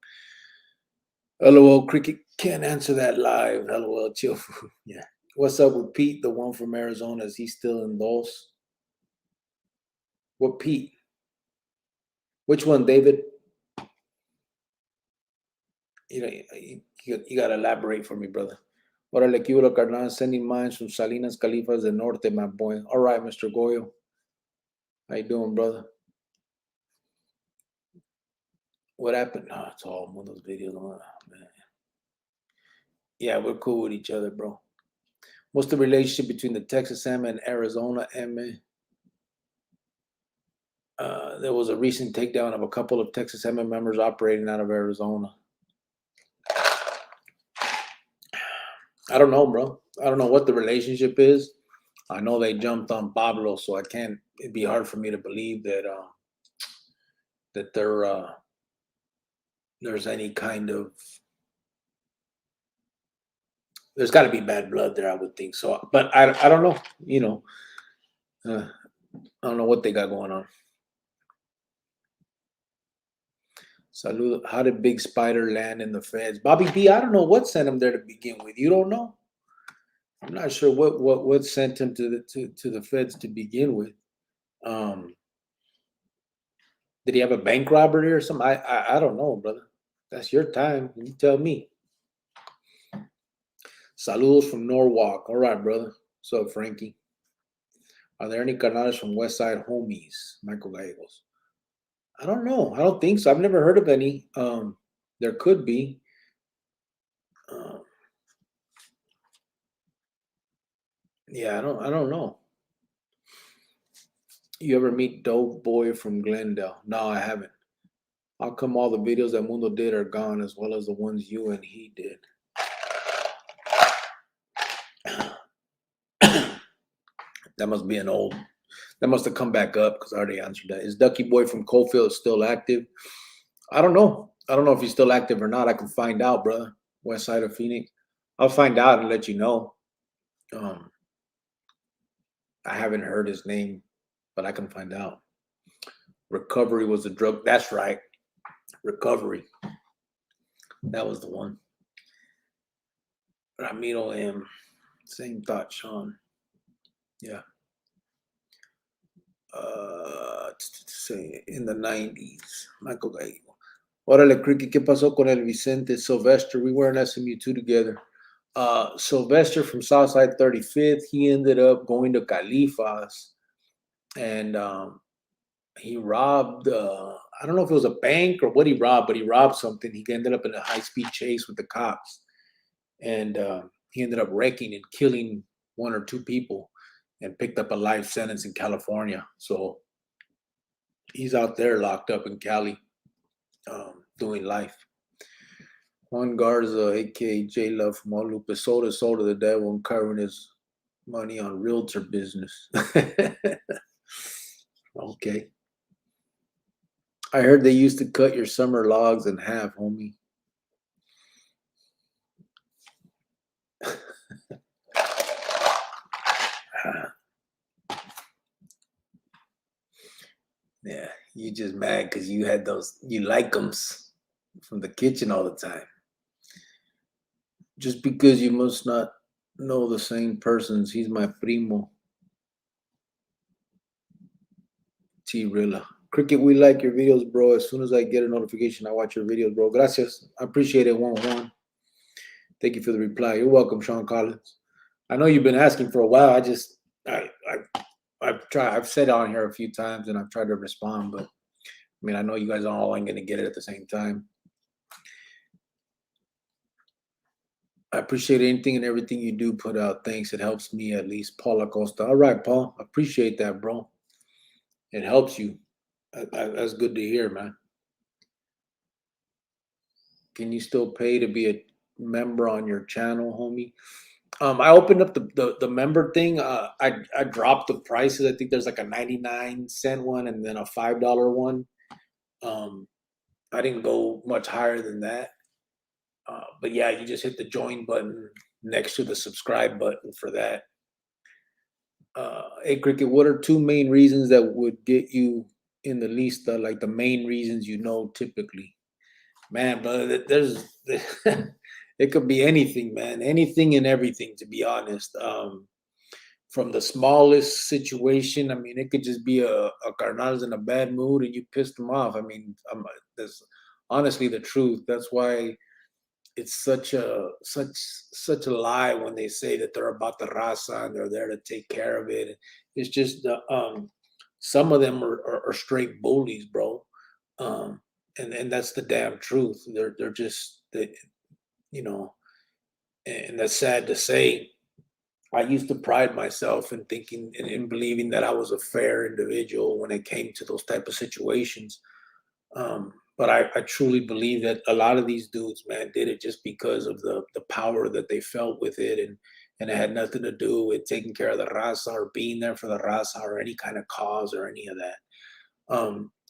LOL, Cricket can't answer that live. LOL, chill. Yeah. What's up with Pete, the one from Arizona? Is he still in Dos? What Pete? Which one, David? You got to elaborate for me, brother. Órale, aquí lo carnal, sending mines from Salinas, Califas del Norte, my boy. All right, Mr. Goyo. How you doing, brother? What happened? No, it's all one of those videos. Oh, man. Yeah, we're cool with each other, bro. What's the relationship between the Texas Emma and Arizona Emma? There was a recent takedown of a couple of Texas M members operating out of Arizona. I don't know, bro. I don't know what the relationship is. I know they jumped on Pablo, so I can't. It'd be hard for me to believe that that there's any kind of. There's got to be bad blood there, I would think so. But I don't know. You know, I don't know what they got going on. Salud. How did Big Spider land in the feds? Bobby B, I don't know what sent him there to begin with. You don't know? I'm not sure what sent him to the feds to begin with. Um, did he have a bank robbery or something? I don't know, brother. That's your time. You tell me. Saludos from Norwalk. All right, brother. What's up, Frankie? Are there any carnales from West Side homies? Michael Gallegos. I don't know. I don't think so. I've never heard of any. There could be. Yeah, I don't know. You ever meet Dope Boy from Glendale? No, I haven't. How come all the videos that Mundo did are gone, as well as the ones you and he did? That must be an old. That must have come back up because I already answered that. Is Ducky Boy from Coalfield still active? I don't know. I don't know if he's still active or not. I can find out, brother. West Side of Phoenix. I'll find out and let you know. I haven't heard his name, but I can find out. Recovery was the drug. That's right. Recovery. That was the one. Ramiro M. Same thought, Sean. Yeah. In the 90s. Michael Gallego. Órale, Cricket, ¿qué pasó con el Vicente Sylvester? We were in SMU2 together. Sylvester from Southside 35th, he ended up going to Califas and he robbed, I don't know if it was a bank or what he robbed, but he robbed something. He ended up in a high-speed chase with the cops. And he ended up wrecking and killing one or two people and picked up a life sentence in California. So he's out there locked up in Cali doing life. Juan Garza, aka J Love from Guadalupe, sold his soul to the devil and covering his money on realtor business. Okay. I heard they used to cut your summer logs in half, homie. Yeah, you just mad because you had those, you like them from the kitchen all the time. Just because you must not know the same persons. He's my primo. T Rilla. Cricket, we like your videos, bro. As soon as I get a notification, I watch your videos, bro. Gracias. I appreciate it, 1-1. Thank you for the reply. You're welcome, Sean Collins. I know you've been asking for a while. I've said on here a few times and I've tried to respond, but I mean, I know you guys are all going to get it at the same time. I appreciate anything and everything you do put out. Thanks. It helps me at least. Paul Acosta. All right, Paul. Appreciate that, bro. It helps you. That's good to hear, man. Can you still pay to be a member on your channel, homie? I opened up the member thing. I dropped the prices. I think there's like a 99-cent one and then a $5 one. I didn't go much higher than that. But yeah, you just hit the join button next to the subscribe button for that. Hey, Cricket, what are two main reasons that would get you in the least, like the main reasons you know typically? Man, but there's it could be anything, man, anything and everything, to be honest. From the smallest situation, I mean, it could just be a carnal's in a bad mood and you pissed them off. I mean, that's honestly the truth. That's why it's such a lie when they say that they're about the raza and they're there to take care of it. It's just some of them are straight bullies, bro. And that's the damn truth. They're just you know, and that's sad to say. I used to pride myself in thinking and in believing that I was a fair individual when it came to those type of situations. But I truly believe that a lot of these dudes, man, did it just because of the power that they felt with it, and it had nothing to do with taking care of the raza or being there for the raza or any kind of cause or any of that.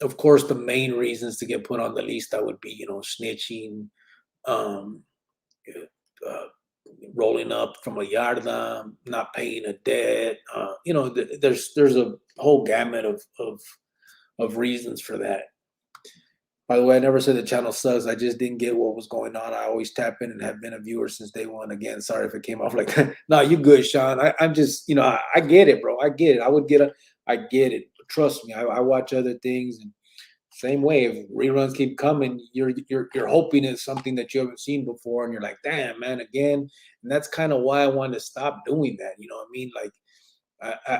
Of course, the main reasons to get put on the list that would be, snitching, um, uh, rolling up from a yarda, not paying a debt. There's a whole gamut of reasons for that. By the way, I never said the channel sucks. I just didn't get what was going on. I always tap in and have been a viewer since day one. Again, sorry if it came off like that. No, you good, Sean. I'm just, I get it, bro. I get it. I get it. Trust me. I watch other things, and same way. If reruns keep coming, you're hoping it's something that you haven't seen before, and you're like, damn, man, again. And that's kind of why I wanted to stop doing that. You know what I mean? Like,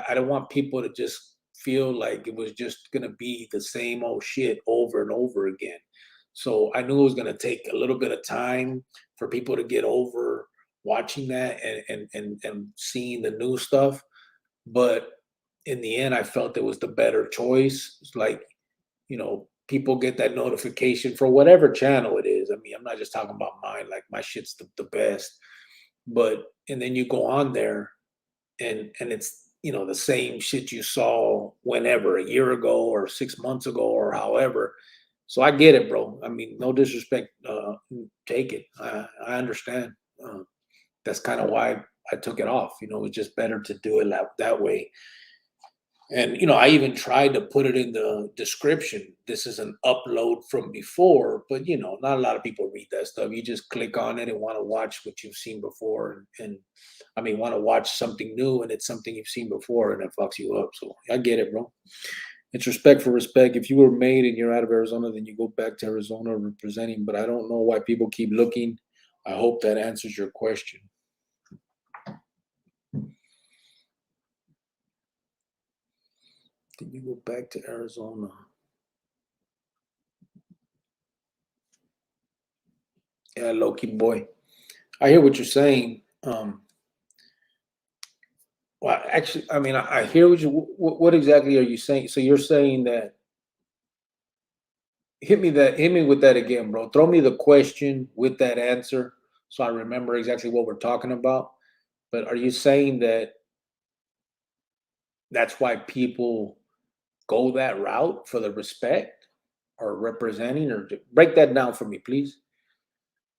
I don't want people to just feel like it was just gonna be the same old shit over and over again. So I knew it was gonna take a little bit of time for people to get over watching that and seeing the new stuff. But in the end, I felt it was the better choice. It's like, people get that notification for whatever channel it is. I mean, I'm not just talking about mine, like my shit's the best. But and then you go on there, and it's, the same shit you saw whenever, a year ago or 6 months ago or however. So I get it, bro. I mean, no disrespect, take it. I understand. That's kind of why I took it off. It's just better to do it that way. And I even tried to put it in the description. This is an upload from before, but not a lot of people read that stuff. You just click on it and want to watch what you've seen before, and I mean, want to watch something new, and it's something you've seen before, and it fucks you up. So I get it, bro. It's respect for respect. If you were made and you're out of Arizona, then you go back to Arizona representing. But I don't know why people keep looking. I hope that answers your question. Then you go back to Arizona. Yeah, Loki boy. I hear what you're saying. Well, actually, I mean, I hear what you. What exactly are you saying? So you're saying that. Hit me with that again, bro. Throw me the question with that answer, so I remember exactly what we're talking about. But are you saying that that's why people go that route for the respect or representing, or break that down for me, please?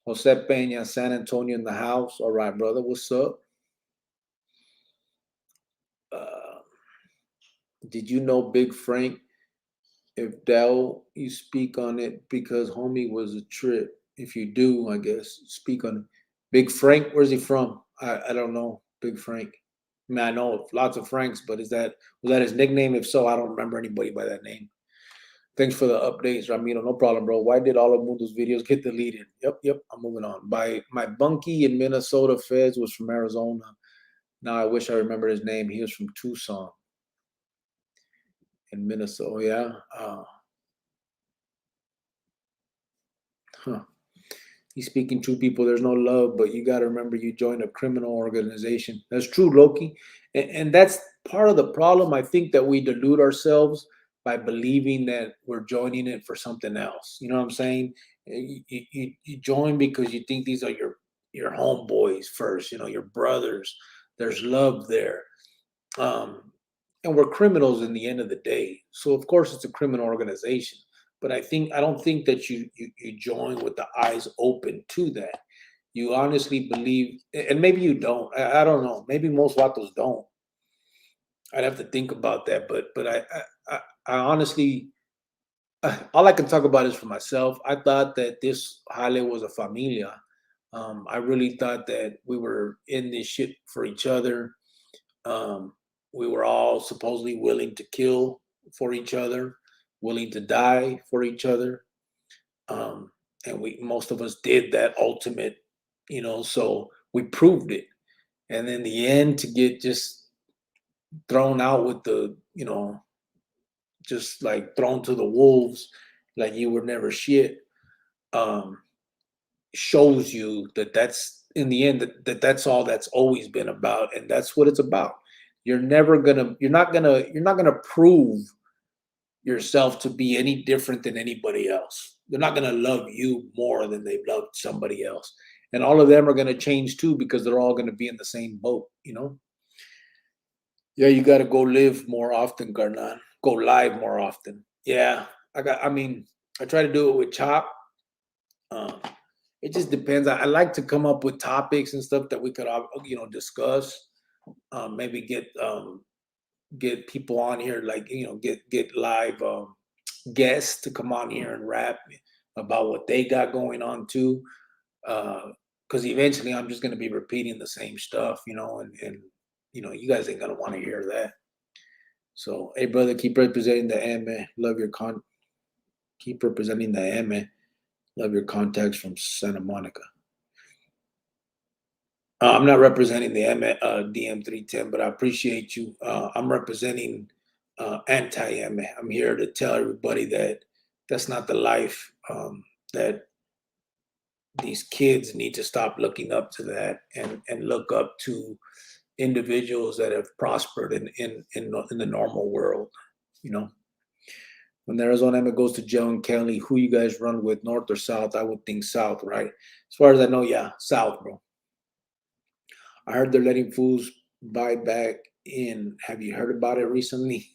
Jose Peña, San Antonio in the house. All right, brother. What's up? Uh, did you know Big Frank? If Dell, you speak on it because homie was a trip. If you do, I guess speak on it. Big Frank, where's he from? I don't know. Big Frank. I mean, I know lots of Franks, but was that his nickname? If so, I don't remember anybody by that name. Thanks for the updates, Ramiro. No problem, bro. Why did all of Mundo's videos get deleted? Yep. I'm moving on. By my bunkie in Minnesota, Fez was from Arizona. Now I wish I remembered his name. He was from Tucson in Minnesota. Yeah. Huh. He's speaking to people. There's no love, but you got to remember you joined a criminal organization. That's true, Loki. And that's part of the problem. I think that we delude ourselves by believing that we're joining it for something else. You know what I'm saying? You join because you think these are your homeboys first, your brothers. There's love there. Um, and we're criminals in the end of the day. So of course it's a criminal organization. But I don't think that you join with the eyes open to that. You honestly believe, and maybe you don't. I don't know. Maybe most vatos don't. I'd have to think about that. But I honestly, all I can talk about is for myself. I thought that this Jale was a familia. I really thought that we were in this shit for each other. Um, we were all supposedly willing to kill for each other, willing to die for each other. Um, and most of us did that ultimate, so we proved it. And in the end, to get just thrown out with just like thrown to the wolves, like you were never shit, um, shows you that in the end, that's all that's always been about, and that's what it's about. You're not gonna prove yourself to be any different than anybody else. They're not gonna love you more than they've loved somebody else. And all of them are gonna change too because they're all gonna be in the same boat, you know? Yeah, you gotta go live more often, Garnan. Go live more often. Yeah. I mean, I try to do it with Chop. Um, it just depends. I like to come up with topics and stuff that we could discuss. Maybe get people on here, like, get live guests to come on here and rap about what they got going on too. Because eventually I'm just gonna be repeating the same stuff, and you guys ain't gonna want to hear that. So, hey brother, keep representing the M. Love your keep representing the M. Love your contacts from Santa Monica. I'm not representing the DM310, but I appreciate you. I'm representing anti-M. I'm here to tell everybody that that's not the life, that these kids need to stop looking up to that and look up to individuals that have prospered in the normal world. You know, when the Arizona M goes to jail in County, who you guys run with, North or South? I would think South, right? As far as I know, yeah, South, bro. I heard they're letting fools buy back in. Have you heard about it recently?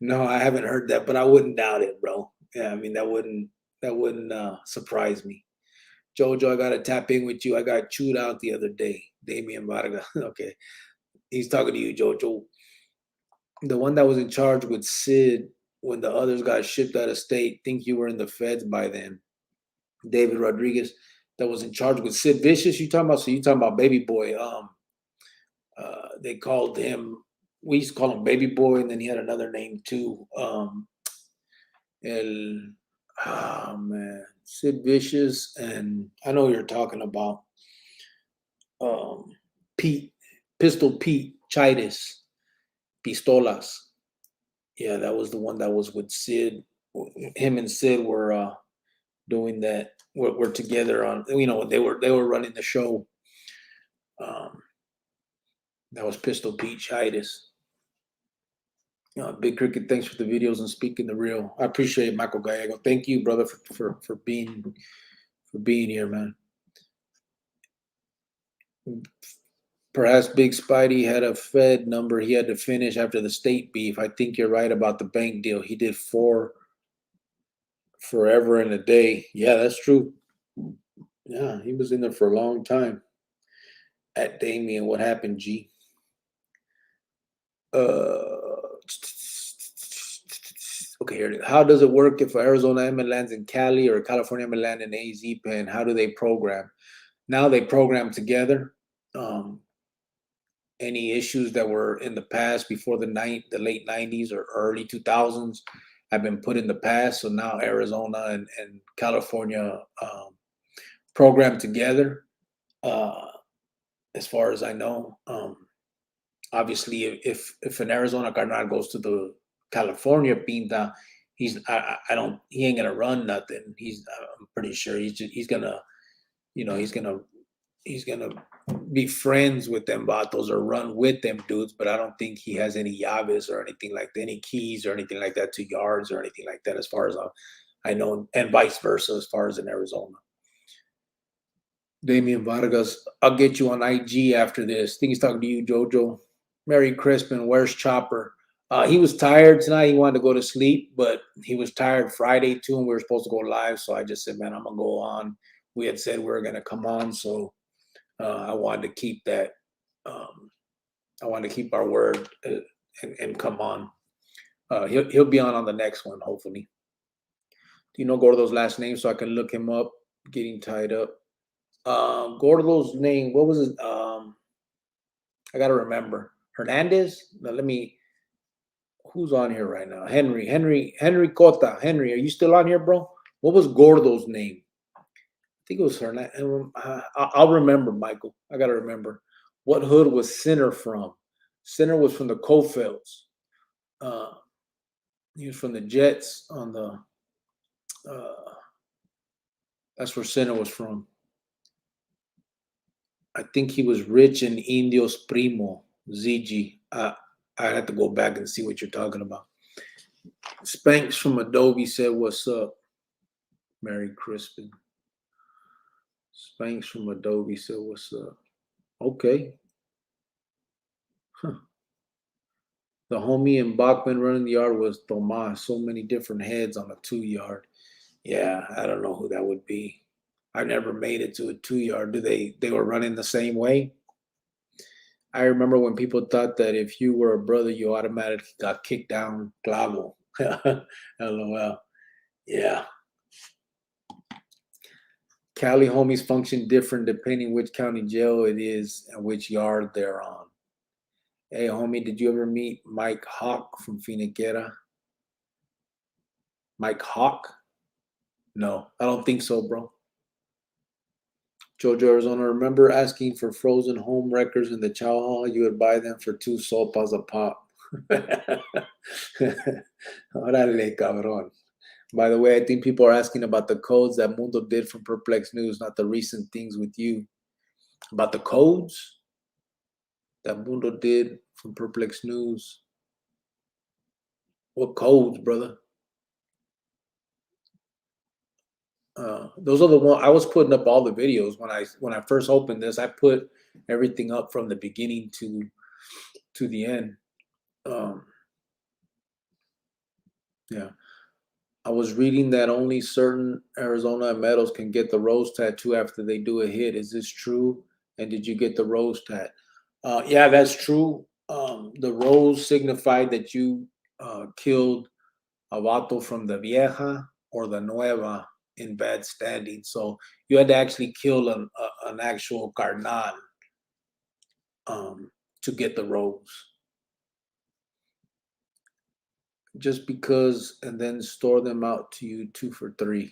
No, I haven't heard that, but I wouldn't doubt it, bro. Yeah, I mean that wouldn't surprise me. Jojo, I gotta tap in with you. I got chewed out the other day. Damian Varga. Okay. He's talking to you, Jojo. The one that was in charge with Sid when the others got shipped out of state. Think you were in the feds by then. David Rodriguez, that was in charge with Sid Vicious. You talking about? So you talking about Baby Boy? They called him. We used to call him Baby Boy, and then he had another name too. El, man, Sid Vicious, and I know you're talking about um, Pete, Pistol Pete, Chitis, Pistolas. Yeah, that was the one that was with Sid. Him and Sid were doing that. We're together on. They were running the show. Um, that was Pistol Pete, Chitis. Big Cricket, thanks for the videos and speaking the real. I appreciate it, Michael Gallego. Thank you, brother, for being here, man. Perhaps Big Spidey had a Fed number he had to finish after the state beef. I think you're right about the bank deal. He did 4 forever in a day. Yeah, that's true. Yeah, he was in there for a long time. At Damien, what happened, G? Okay, here it is. How does it work if Arizona M lands in Cali or California M land in AZ pen? How do they program? Now they program together. Any issues that were in the past before the late 90s or early 2000s have been put in the past. So now Arizona and California program together, as far as I know. Obviously, if an Arizona Cardinal goes to the California Pinta, he ain't gonna run nothing. I'm pretty sure he's gonna, he's gonna be friends with them vatos or run with them dudes, but I don't think he has any llaves or anything like that, any keys or anything like that to yards or anything like that, as far as I know, and vice versa, as far as in Arizona. Damian Vargas, I'll get you on IG after this. I think he's talking to you, Jojo. Merry Crispin, where's Chopper? He was tired tonight. He wanted to go to sleep, but he was tired Friday too, and we were supposed to go live. So I just said, man, I'm gonna go on. We had said we were gonna come on, so I wanted to keep that. I wanted to keep our word and come on. He'll be on the next one, hopefully. Do you know Gordo's last name so I can look him up? Getting tied up. Gordo's name. What was it? I gotta remember. Hernandez. Now let me. Who's on here right now? Henry Cota. Henry, are you still on here, bro? What was Gordo's name? I think it was Hernandez. I'll remember, Michael. I gotta remember. What hood was Sinner from? Sinner was from the Cofields. He was from the Jets on the. That's where Sinner was from. I think he was rich in Indios Primo, ZG. I had to go back and see what you're talking about. Spanks from Adobe said, "What's up?" Mary Crispin. Spanks from Adobe said, "What's up?" Okay. Huh. The homie in Bachman running the yard was Tomas. So many different heads on a 2 yard. Yeah, I don't know who that would be. I never made it to a 2 yard. Do they were running the same way? I remember when people thought that if you were a brother, you automatically got kicked down clavo. LOL. Yeah. Cali homies function different depending which county jail it is and which yard they're on. Hey, homie, did you ever meet Mike Hawk from Finiquera? Mike Hawk? No, I don't think so, bro. Jojo, Arizona, remember asking for frozen home records in the chow hall? You would buy them for 2 sopas a pop. Órale, cabrón. By the way, I think people are asking about the codes that Mundo did from Perplex News, not the recent things with you. About the codes that Mundo did from Perplex News. What codes, brother? Those are the one I was putting up all the videos when I first opened this. I put everything up from the beginning to the end. Um, yeah. I was reading that only certain Arizona medals can get the rose tattoo after they do a hit. Is this true? And did you get the rose tat? Yeah, that's true. The rose signified that you killed a vato from the vieja or the nueva in bad standing. So you had to actually kill an actual carnal to get the rose. Just because, and then store them out to you 2 for 3.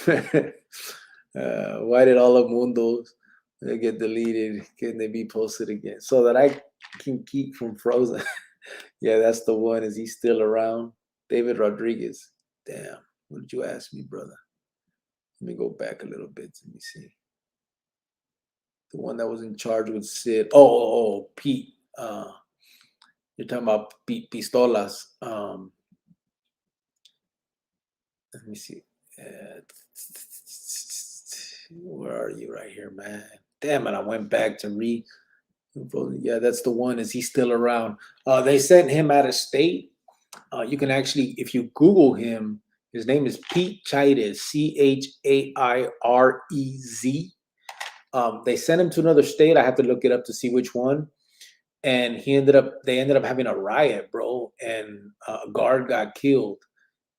Why did all of Mundos get deleted? Can they be posted again? So that I can keep from frozen. Yeah, that's the one. Is he still around? David Rodriguez. Damn. What did you ask me, brother? Let me go back a little bit. Let me see. The one that was in charge with Sid. Oh, Pete. You're talking about Pete Pistolas. Let me see. Where are you? Right here, man. Damn it! I went back to read. Yeah, that's the one. Is he still around? They sent him out of state. You can actually, if you Google him, his name is Pete Chairez, Chairez. They sent him to another state. I have to look it up to see which one. And they ended up having a riot, bro, and a guard got killed,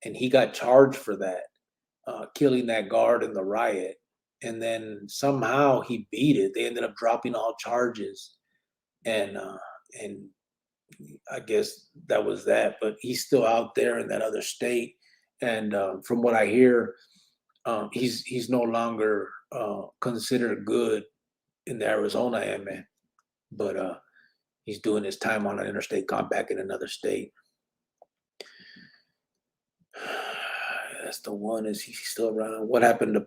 and he got charged for that, killing that guard in the riot. And then somehow he beat it. They ended up dropping all charges, and I guess that was that. But he's still out there in that other state, and from what I hear, he's no longer considered good in the Arizona man. But he's doing his time on an interstate compact in another state. That's the one. Is he still around? What happened to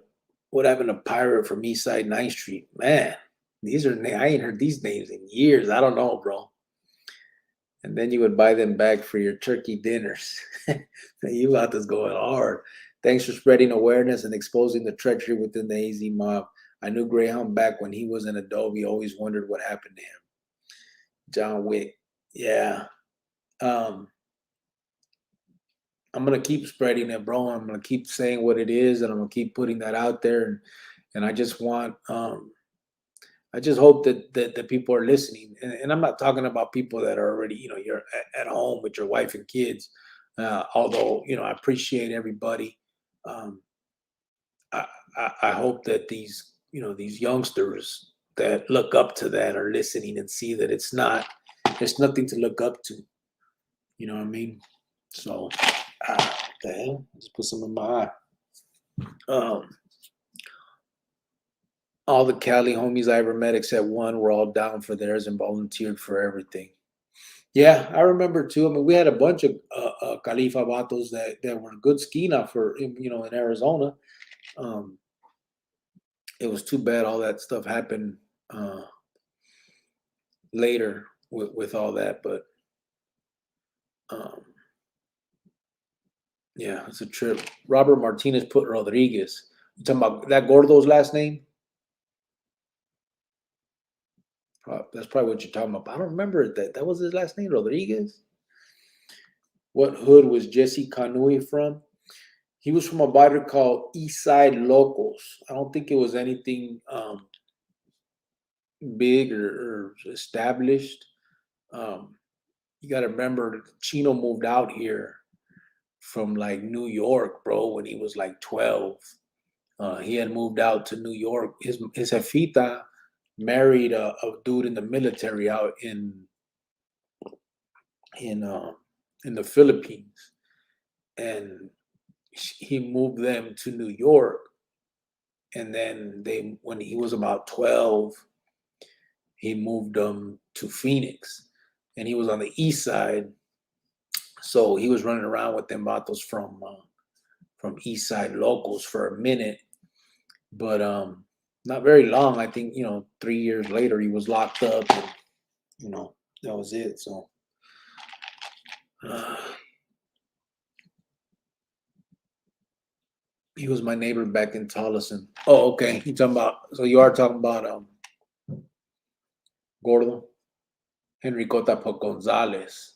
Pirate from East Side 9th Street? Man, these are I ain't heard these names in years. I don't know, bro. And then you would buy them back for your turkey dinners. You out this going hard. Thanks for spreading awareness and exposing the treachery within the AZ mob. I knew Greyhound back when he was in Adobe. Always wondered what happened to him. John Wick. Yeah. I'm gonna keep spreading it, bro. I'm gonna keep saying what it is, and I'm gonna keep putting that out there. And I just want, I just hope that people are listening. And I'm not talking about people that are already, you're at home with your wife and kids. Although, I appreciate everybody. Um, I hope that these youngsters that look up to that are listening and see that there's nothing to look up to. You know what I mean? So, the hell? Just put some in my eye. All the Cali homies I ever met except one were all down for theirs and volunteered for everything. Yeah, I remember too. I mean, we had a bunch of Khalifa vatos that were good skina for in Arizona. Um, it was too bad all that stuff happened later with all that, but um, yeah, it's a trip. Robert Martinez put Rodriguez. You talking about that Gordo's last name? That's probably what you're talking about. But I don't remember that was his last name, Rodriguez. What hood was Jesse Canui from? He was from a barrio called East Side Locals. I don't think it was anything big or established. Um, you got to remember, Chino moved out here from like New York, bro, when he was like 12. He had moved out to New York. His jefita married a dude in the military out in uh, in the Philippines, and he moved them to New York. And then when he was about 12, he moved them to Phoenix, and he was on the east side. So he was running around with them vatos from East Side Locals for a minute, but not very long. I think 3 years later he was locked up, and that was it. So uh, he was my neighbor back in Tolleson. Oh, okay. You talking about? So you are talking about Gordo Henry Cotapa Gonzalez.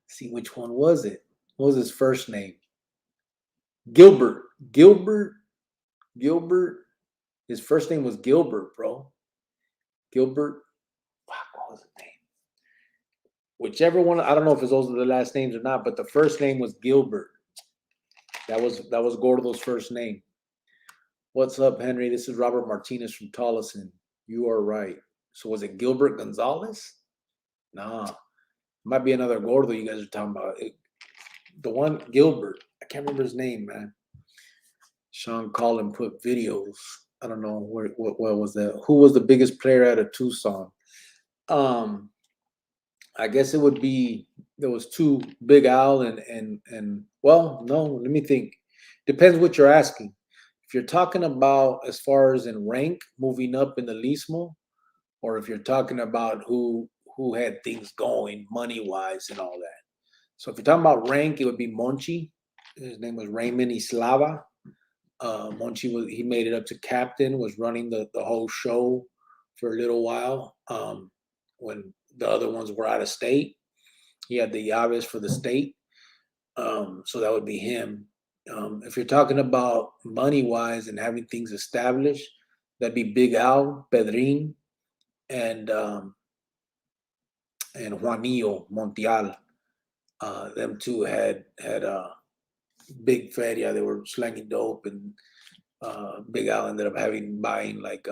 See, which one was it? What was his first name? Gilbert. Gilbert. His first name was Gilbert, bro. Gilbert. What was his name? Whichever one. I don't know if those are the last names or not, but the first name was Gilbert. That was Gordo's first name. What's up, Henry? This is Robert Martinez from Tolleson. You are right. So was it Gilbert Gonzalez? Nah. It might be another Gordo you guys are talking about. The one Gilbert. I can't remember his name, man. Sean Collin put videos. I don't know what was that. Who was the biggest player out of Tucson? Um, I guess it would be there was two, Big Al and well, no, let me think. Depends what you're asking. If you're talking about as far as in rank, moving up in the Lismo, or if you're talking about who had things going money wise and all that. So if you're talking about rank, it would be Monchi. His name was Raymond Islava. Monchi he made it up to captain, was running the whole show for a little while. When the other ones were out of state, he had the llaves for the state. So that would be him. If you're talking about money wise and having things established, that'd be Big Al, Pedrin, and Juanillo Montiel. Them two had big feria. They were slanging dope, and Big Al ended up buying like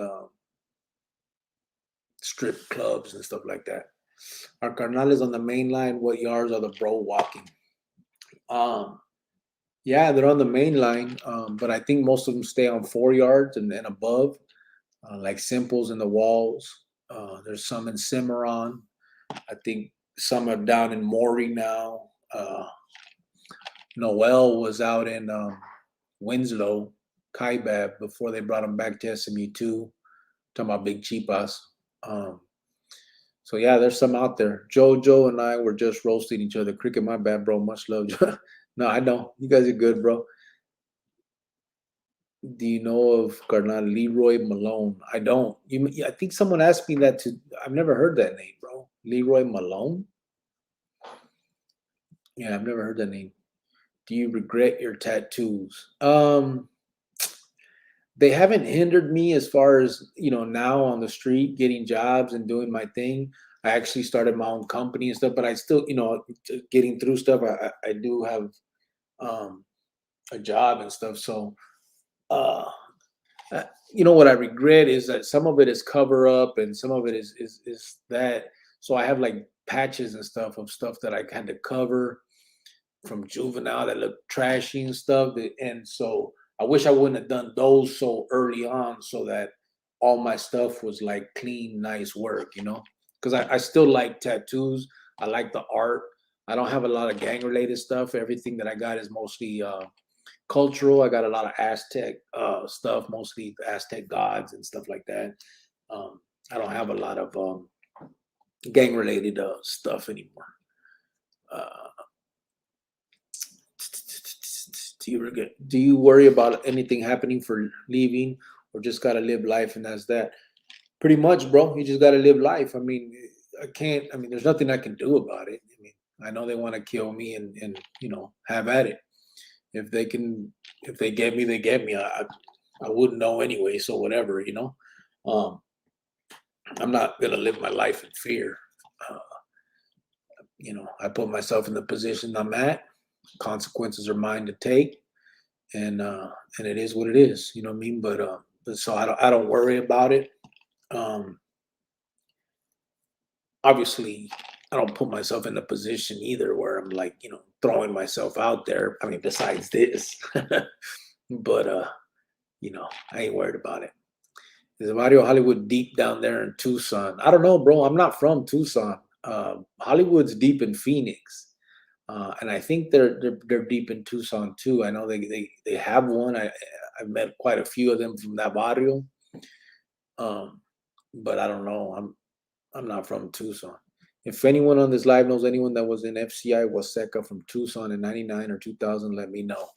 strip clubs and stuff like that. Our carnales on the main line. What yards are the bro walking? Um, yeah, they're on the main line, but I think most of them stay on 4 yards and above, like Simples in the walls. There's some in Cimarron. I think some are down in Maury now. Noel was out in Winslow, Kaibab, before they brought him back to SMU2. Talking about Big Chipas. Um, so yeah, there's some out there. Joe and I were just roasting each other. Cricket, my bad, bro. Much love. No, I know. You guys are good, bro. Do you know of Cardinal Leroy Malone? I don't. I think someone asked me that too. I've never heard that name, bro. Leroy Malone? Yeah, I've never heard that name. Do you regret your tattoos? They haven't hindered me as far as now on the street getting jobs and doing my thing. I actually started my own company and stuff, but I still getting through stuff. I do have um a job and stuff, so uh what I regret is that some of it is cover up and some of it is that. So I have like patches and stuff of stuff that I had to cover from juvenile that look trashy and stuff. And so I wish I wouldn't have done those so early on, so that all my stuff was like clean, nice work, Because I still like tattoos. I like the art. I don't have a lot of gang related stuff. Everything that I got is mostly cultural. I got a lot of Aztec stuff, mostly the Aztec gods and stuff like that. I don't have a lot of gang related stuff anymore. Uh, do you worry about anything happening for leaving, or just gotta live life and that's that? Pretty much, bro. You just gotta live life. I mean, I can't. I mean, there's nothing I can do about it. I mean, I know they want to kill me, and have at it. If they can, if they get me, they get me. I wouldn't know anyway. So whatever. Um, I'm not gonna live my life in fear. Uh, I put myself in the position I'm at. Consequences are mine to take, and it is what it is. You know what I mean? But so I don't worry about it. Um, Obviously, I don't put myself in a position either where I'm like throwing myself out there. I mean, besides this, but I ain't worried about it. Is Mario Hollywood deep down there in Tucson? I don't know, bro. I'm not from Tucson. Hollywood's deep in Phoenix. And I think they're deep in Tucson too. I know they have one. I've met quite a few of them from that barrio. Um, but I don't know. I'm not from Tucson. If anyone on this live knows anyone that was in FCI Waseca from Tucson in '99 or 2000, let me know.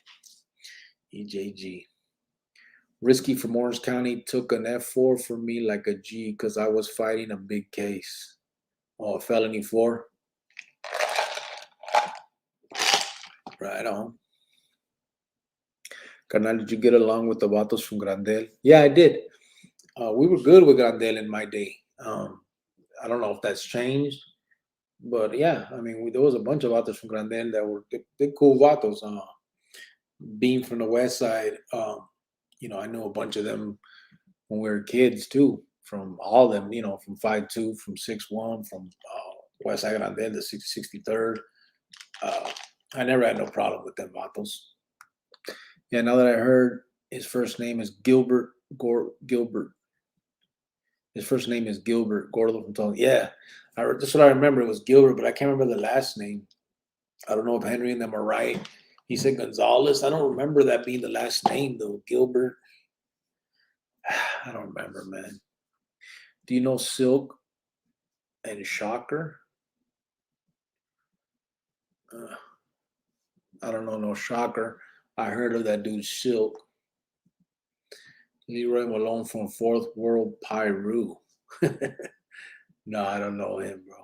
EJG. Risky from Orange County took an F4 for me like a G because I was fighting a big case. Oh, felony 4. Right on. Carnal, did you get along with the vatos from Grandel? Yeah, I did. We were good with Grandel in my day. I don't know if that's changed, but yeah, I mean, there was a bunch of vatos from Grandel that were they cool vatos. Being from the west side, I knew a bunch of them when we were kids too. From all of them, from 5'2", from 6'1", from West Side Grandel, the 63rd. I never had no problem with them vatos. Yeah, now that I heard his first name is Gilbert Gilbert. His first name is Gilbert Gordo from Tulsa. Yeah, that's what I remember. It was Gilbert, but I can't remember the last name. I don't know if Henry and them are right. He said Gonzalez. I don't remember that being the last name though. Gilbert. I don't remember, man. Do you know Silk and Shocker? Uh, I don't know no Shocker. I heard of that dude Silk. Leroy Malone from Fourth World Pyru. No, I don't know him, bro.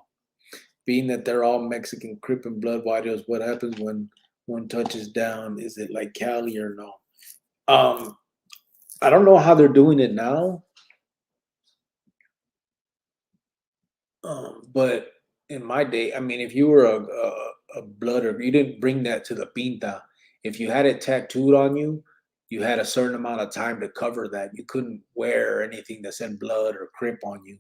Being that they're all Mexican Crip and Blood Warriors, what happens when one touches down? Is it like Cali or no? I don't know how they're doing it now. But in my day, I mean, if you were a blood or you didn't bring that to the pinta, if you had it tattooed on you, you had a certain amount of time to cover that. You couldn't wear anything that said blood or crip on you.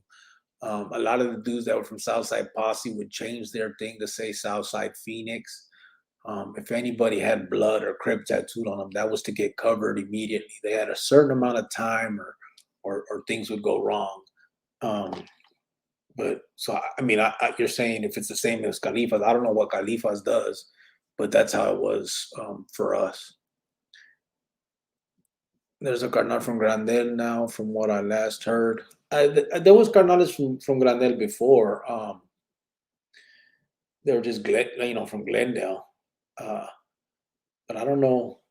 A lot of the dudes that were from Southside Posse would change their thing to say Southside Phoenix. If anybody had blood or crip tattooed on them, that was to get covered immediately. They had a certain amount of time, or things would go wrong. Um, but so I mean, you're saying if it's the same as Califas, I don't know what Califas does, but that's how it was for us. There's a carnal from Grandel now, from what I last heard. There was carnales from Grandel before. They were just from Glendale, uh, but I don't know.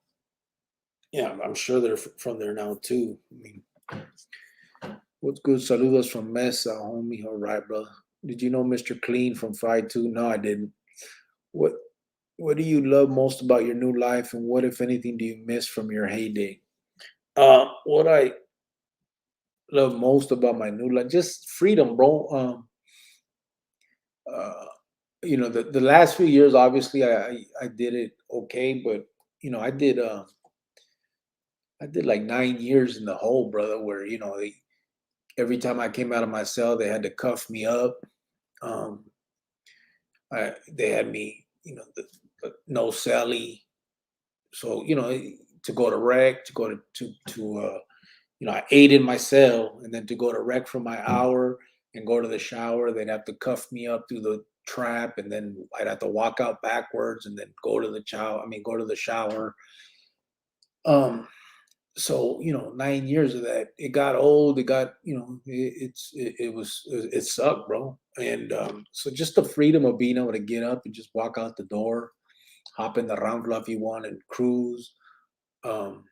Yeah, I'm sure they're from there now too. I mean, what's good? Saludos from Mesa, homie. All right, brother. Did you know Mr. Clean from 5'2"? No, I didn't. What What do you love most about your new life, and what, if anything, do you miss from your heyday? What I love most about my new life, just freedom, bro. Uh, the last few years, obviously, I did it okay, but I did like 9 years in the hole, brother. Where every time I came out of my cell, they had to cuff me up. Um, they had me, the no celly. So to go to rec, to go to I ate in my cell, and then to go to rec for my hour and go to the shower, they'd have to cuff me up through the trap, and then I'd have to walk out backwards and then go to the shower. I mean, go to the shower. Um, So 9 years of that, it got old. It got it sucked, bro. And so just the freedom of being able to get up and just walk out the door, hop in the Rambla if you want and cruise, um,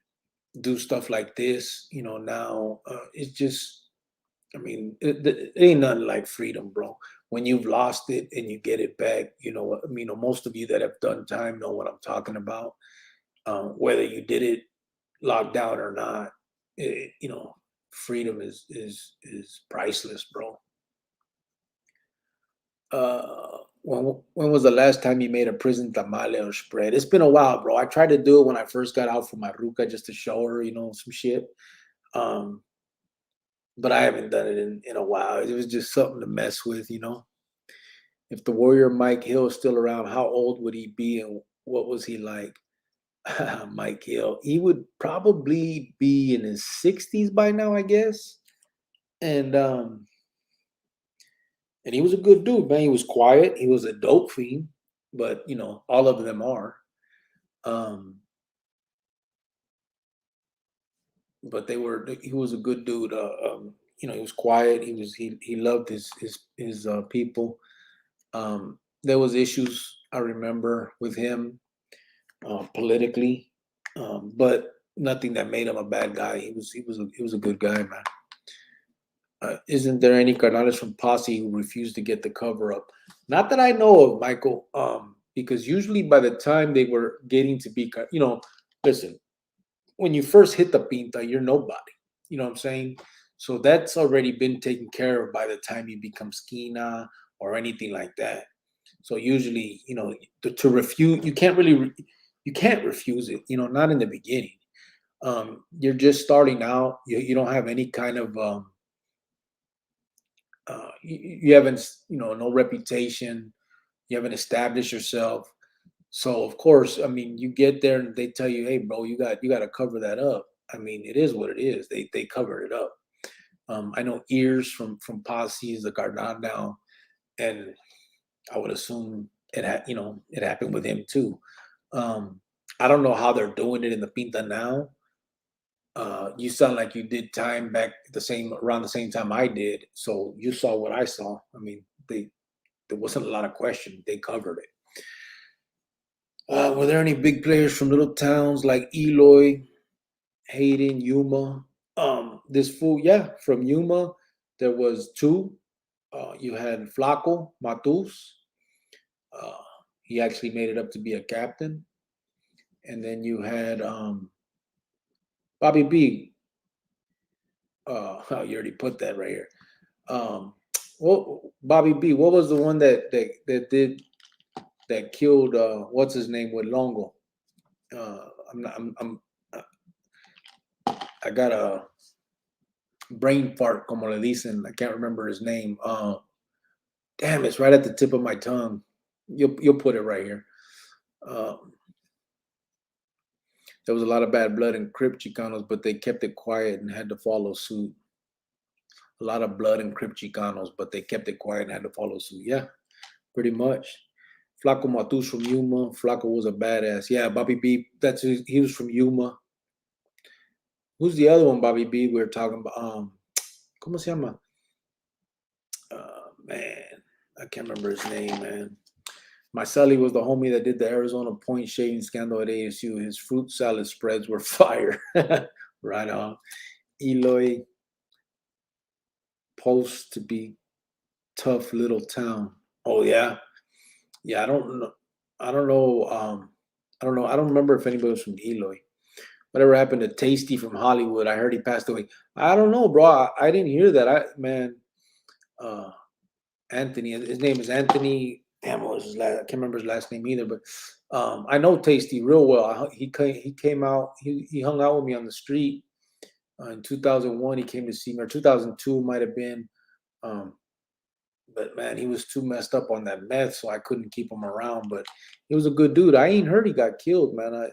do stuff like this. Now it's just, I mean, it ain't nothing like freedom, bro. When you've lost it and you get it back, I mean, most of you that have done time know what I'm talking about. Whether you did it locked down or not, freedom is priceless, bro. When was the last time you made a prison tamale or spread? It's been a while, bro. I tried to do it when I first got out from my ruca just to show her, some shit. Um, but I haven't done it in a while. It was just something to mess with. If the warrior Mike Hill is still around, how old would he be and what was he like? Mike Hill, he would probably be in his 60s by now, I guess. And he was a good dude, man. He was quiet. He was a dope fiend, but all of them are. Um, but he was a good dude. He was quiet. He loved his people. There was issues I remember with him politically, but nothing that made him a bad guy. He was a good guy, man. Isn't there any Carnales from Posse who refused to get the cover up? Not that I know of, Michael. Because usually by the time they were getting to be, listen, when you first hit the pinta, you're nobody. You know what I'm saying? So that's already been taken care of by the time you become skina or anything like that. So usually, to refuse, you can't refuse it. Not in the beginning. You're just starting out. You don't have any kind of you haven't, no reputation. You haven't established yourself. So of course, I mean, you get there and they tell you, "Hey, bro, you got to cover that up." I mean, it is what it is. They covered it up. I know Ears from Posse is the Cardinal now, and I would assume it happened with him too. Um, I don't know how they're doing it in the Pinta now. You sound like you did time back around the same time I did, so you saw what I saw. I mean, there wasn't a lot of question. They covered it. Were there any big players from little towns like Eloy, Hayden, Yuma? This fool, yeah, from Yuma, there was two. You had Flaco Matus. Uh, he actually made it up to be a captain. And then you had Bobby B. You already put that right here. Well, Bobby B. What was the one that killed? What's his name with Longo? I'm not. I got a brain fart, como le dicen. I can't remember his name. Damn, it's right at the tip of my tongue. You'll put it right here. Um, there was a lot of bad blood in Crip Chicanos, but they kept it quiet and had to follow suit. A lot of blood in Crip Chicanos, but they kept it quiet and had to follow suit. Yeah, pretty much. Flaco Matus from Yuma. Flaco was a badass. Yeah, Bobby B. He was from Yuma. Who's the other one, Bobby B? We were talking about. ¿Cómo se llama? Man, I can't remember his name, man. Marcelli was the homie that did the Arizona point shaving scandal at ASU. His fruit salad spreads were fire. Right on. Eloy Post to be tough little town. Oh yeah, yeah. I don't know. I don't know. I don't know. I don't remember if anybody was from Eloy. Whatever happened to Tasty from Hollywood? I heard he passed away. I don't know, bro. I didn't hear that. Uh, Anthony. His name is Anthony. Damn, what was his last? I can't remember his last name either. But I know Tasty real well. He came out. He hung out with me on the street in 2001. He came to see me. Or 2002 might have been. Um, but man, he was too messed up on that meth, so I couldn't keep him around. But he was a good dude. I ain't heard he got killed, man.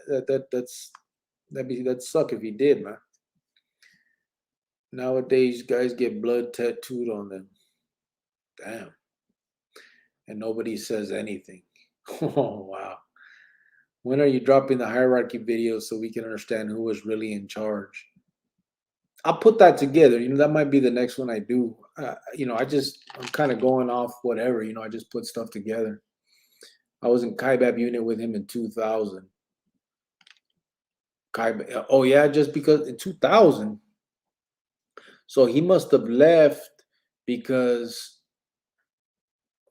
That'd suck if he did, man. Nowadays, guys get blood tattooed on them. Damn. And nobody says anything. Oh wow. When are you dropping the hierarchy videos so we can understand who was really in charge? I'll put that together. That might be the next one I do. I'm kind of going off whatever. I just put stuff together. I was in Kaibab unit with him in 2000. Oh yeah, just because in 2000. So he must have left because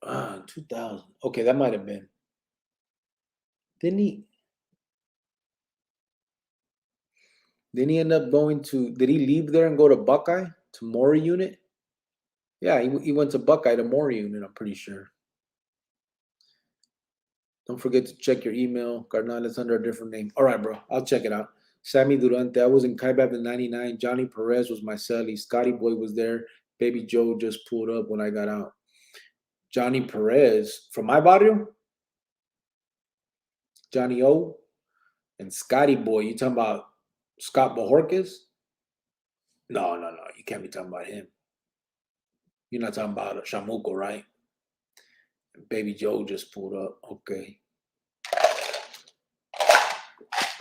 2000. Okay, that might have been. Didn't he? Didn't he end up going to? Did he leave there and go to Buckeye to Maury unit? Yeah, he went to Buckeye to Maury unit. I'm pretty sure. Don't forget to check your email. Cardinal is under a different name. All right, bro. I'll check it out. Sammy Durante. I was in Kaibab in 99. Johnny Perez was my celly. Scotty Boy was there. Baby Joe just pulled up when I got out. Johnny Perez from my barrio? Johnny O and Scotty Boy. You talking about Scott Bojorquez? No. You can't be talking about him. You're not talking about Shamuko, right? Baby Joe just pulled up. Okay.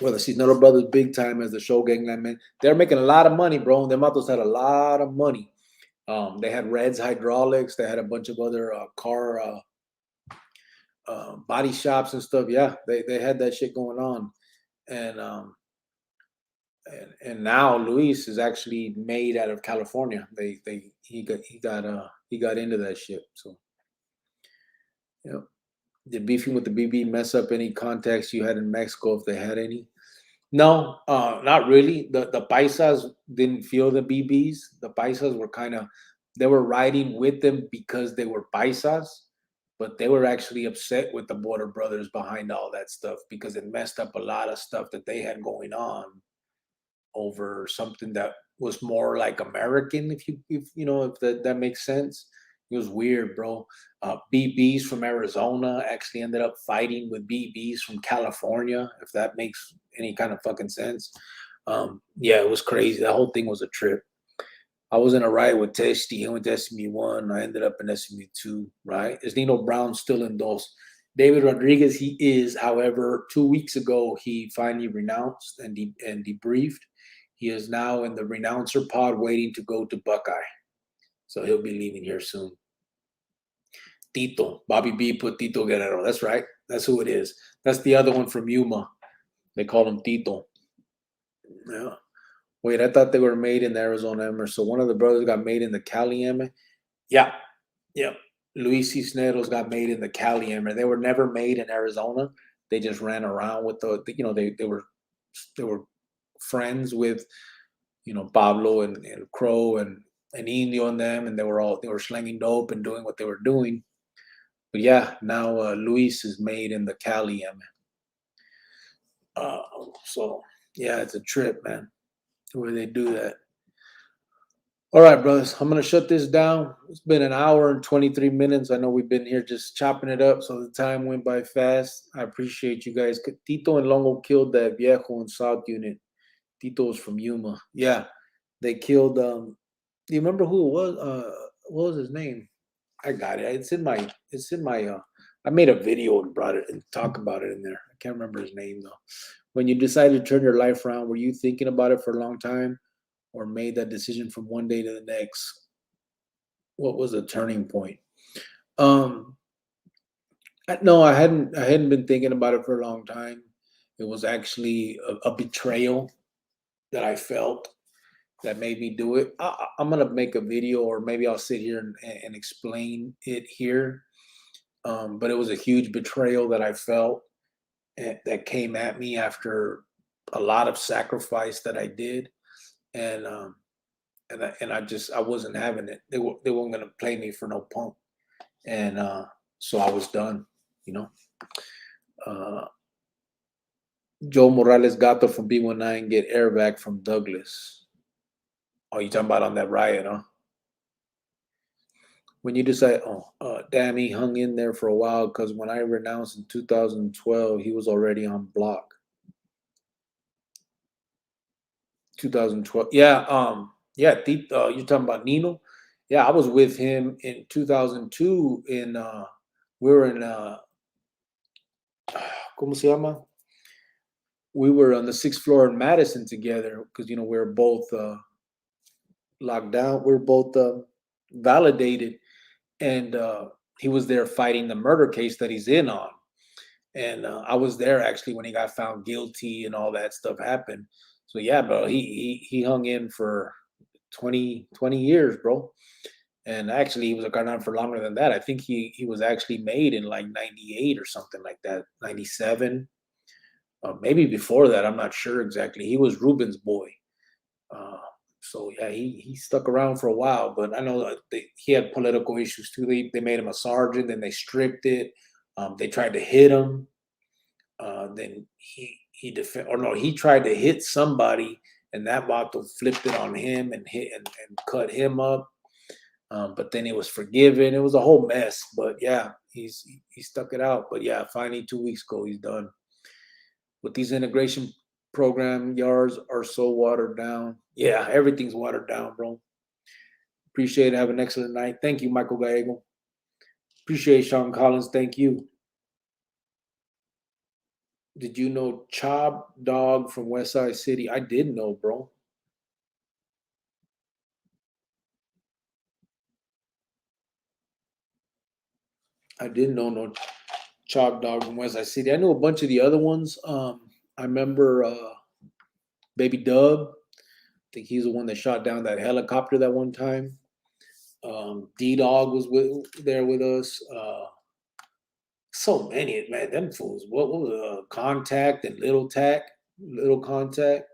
Well, the Cisnero brothers big time as the show gangland man. They're making a lot of money, bro. Them matos had a lot of money. They had Red's Hydraulics. They had a bunch of other car body shops and stuff. Yeah, they had that shit going on. And now Luis is actually made out of California. He got into that shit. So yeah. Did beefing with the BB mess up any contacts you had in Mexico if they had any? No, not really. The paisas didn't feel the BBs. The paisas were they were riding with them because they were paisas, but they were actually upset with the border brothers behind all that stuff because it messed up a lot of stuff that they had going on over something that was more like American, if that makes sense. It was weird, bro. BBs from Arizona actually ended up fighting with BBs from California, if that makes any kind of fucking sense. Yeah, it was crazy. That whole thing was a trip. I was in a riot with Testy. He went to SMU1. I ended up in SMU2, right? Is Nino Brown still in those? David Rodriguez, he is. However, 2 weeks ago, he finally renounced and debriefed. He is now in the renouncer pod waiting to go to Buckeye. So he'll be leaving here soon. Tito. Bobby B put Tito Guerrero. That's right. That's who it is. That's the other one from Yuma. They call him Tito. Yeah. Wait, I thought they were made in the Arizona Emmer. So one of the brothers got made in the Cali Emmer. Yeah. Yep. Luis Cisneros got made in the Cali Emmer. They were never made in Arizona. They just ran around with they were friends with Pablo and Crow and Indio and them, and they were slinging dope and doing what they were doing. But yeah, now Luis is made in the Cali Emmer. So yeah, it's a trip, man, where they do that. All right, brothers, I'm gonna shut this down. It's been an hour and 23 minutes. I know we've been here just chopping it up, so the time went by fast. I appreciate you guys. Tito and Longo killed that viejo in South Unit. Tito's from Yuma. Yeah, they killed. Do you remember who it was? What was his name? I got it. It's in my. I made a video and brought it and talk about it in there. I can't remember his name though. When you decided to turn your life around, were you thinking about it for a long time, or made that decision from one day to the next? What was the turning point? Um, no, I hadn't. I hadn't been thinking about it for a long time. It was actually a betrayal that I felt that made me do it. I'm gonna make a video, or maybe I'll sit here and explain it here. But it was a huge betrayal that I felt that came at me after a lot of sacrifice that I did, and I wasn't having it. They weren't gonna play me for no punk, and so I was done. You know, uh, Joe Morales Gato from B19 get airbag from Douglas. Oh, you talking about on that riot, huh? When you decide, damn, he hung in there for a while because when I renounced in 2012, he was already on block. 2012, yeah, yeah. You're talking about Nino? Yeah, I was with him in 2002. We were in ¿cómo se llama? we were on the sixth floor in Madison together because we were both locked down. We were both validated, and he was there fighting the murder case that he's in on. And I was there actually when he got found guilty and all that stuff happened. So yeah, bro, he hung in for 20 years, bro. And actually, he was gone on for longer than that. I think he was actually made in like '98 or something like that, '97, maybe before that. I'm not sure exactly. He was Ruben's boy. Uh, so yeah, he stuck around for a while, but I know that he had political issues too. They made him a sergeant, then they stripped it. They tried to hit him. Then he tried to hit somebody, and that vato flipped it on him and hit and cut him up. But then it was forgiven. It was a whole mess. But yeah, he stuck it out. But yeah, finally 2 weeks ago he's done. With these integration program yards are so watered down. Yeah, everything's watered down, bro. Appreciate it. Have an excellent night. Thank you, Michael Gallego. Appreciate Sean Collins. Thank you. Did you know Chop Dog from West Side City? I did know, bro. I didn't know no Chop Dog from West Side City. I know a bunch of the other ones. I remember Baby Dub. I think he's the one that shot down that helicopter that one time. D Dog was there with us. So many, man. Them fools. What was Contact and Little Contact.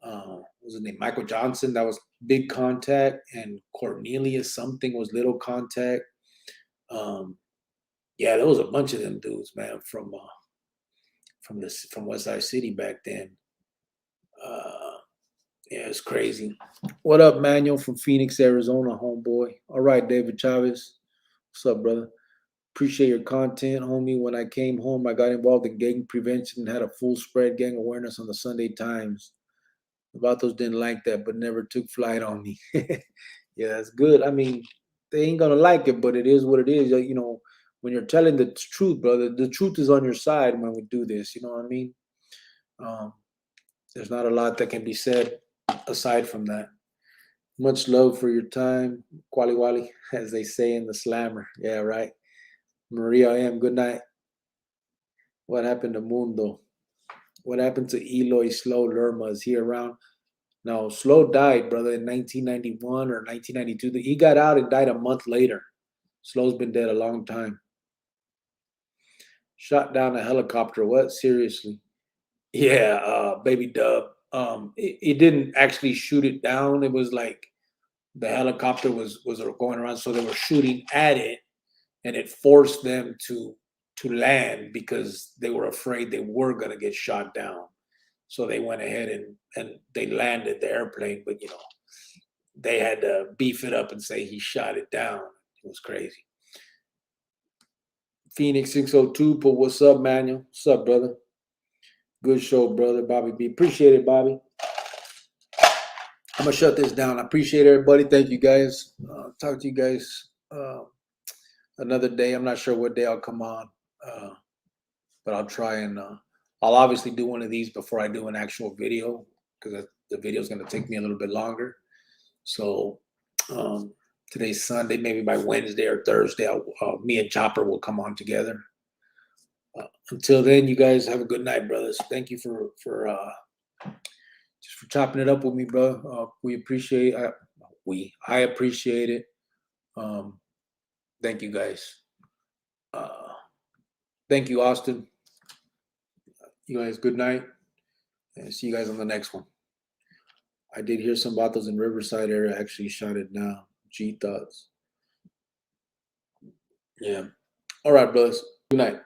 Was his name Michael Johnson? That was Big Contact, and Cornelius something was Little Contact. Yeah, there was a bunch of them dudes, man, from West Side City back then. Yeah, it's crazy. What up, Manuel from Phoenix, Arizona, homeboy? All right, David Chavez. What's up, brother? Appreciate your content, homie. When I came home, I got involved in gang prevention and had a full spread gang awareness on the Sunday Times. The Vatos didn't like that, but never took flight on me. Yeah, that's good. I mean, they ain't gonna like it, but it is what it is. When you're telling the truth, brother, the truth is on your side when we do this. You know what I mean? Um, there's not a lot that can be said aside from that. Much love for your time, Quali Wally, as they say in the slammer. Yeah, right. Maria M. Good night. What happened to Mundo? What happened to Eloy Slow Lerma? Is he around? No, Slow died, brother, in 1991 or 1992. He got out and died a month later. Slow's been dead a long time. Shot down a helicopter. What? Seriously? Yeah, Baby Dub. It didn't actually shoot it down. It was like the helicopter was going around, so they were shooting at it, and it forced them to land because they were afraid they were gonna get shot down. So they went ahead and they landed the airplane, but they had to beef it up and say he shot it down. It was crazy. Phoenix 602, but what's up, Manuel? What's up, brother? Good show, brother. Bobby B. Appreciate it, Bobby. I'm gonna shut this down. I appreciate everybody. Thank you guys. Talk to you guys another day. I'm not sure what day I'll come on, but I'll try and I'll obviously do one of these before I do an actual video because the video is gonna take me a little bit longer. So today's Sunday. Maybe by Wednesday or Thursday, me and Chopper will come on together. Until then, you guys have a good night, brothers. Thank you for just for chopping it up with me, bro. We appreciate I appreciate it. Thank you guys. Thank you, Austin. You guys, good night, and see you guys on the next one. I did hear some battles in Riverside area actually shot it down. G thoughts. Yeah. All right, brothers. Good night.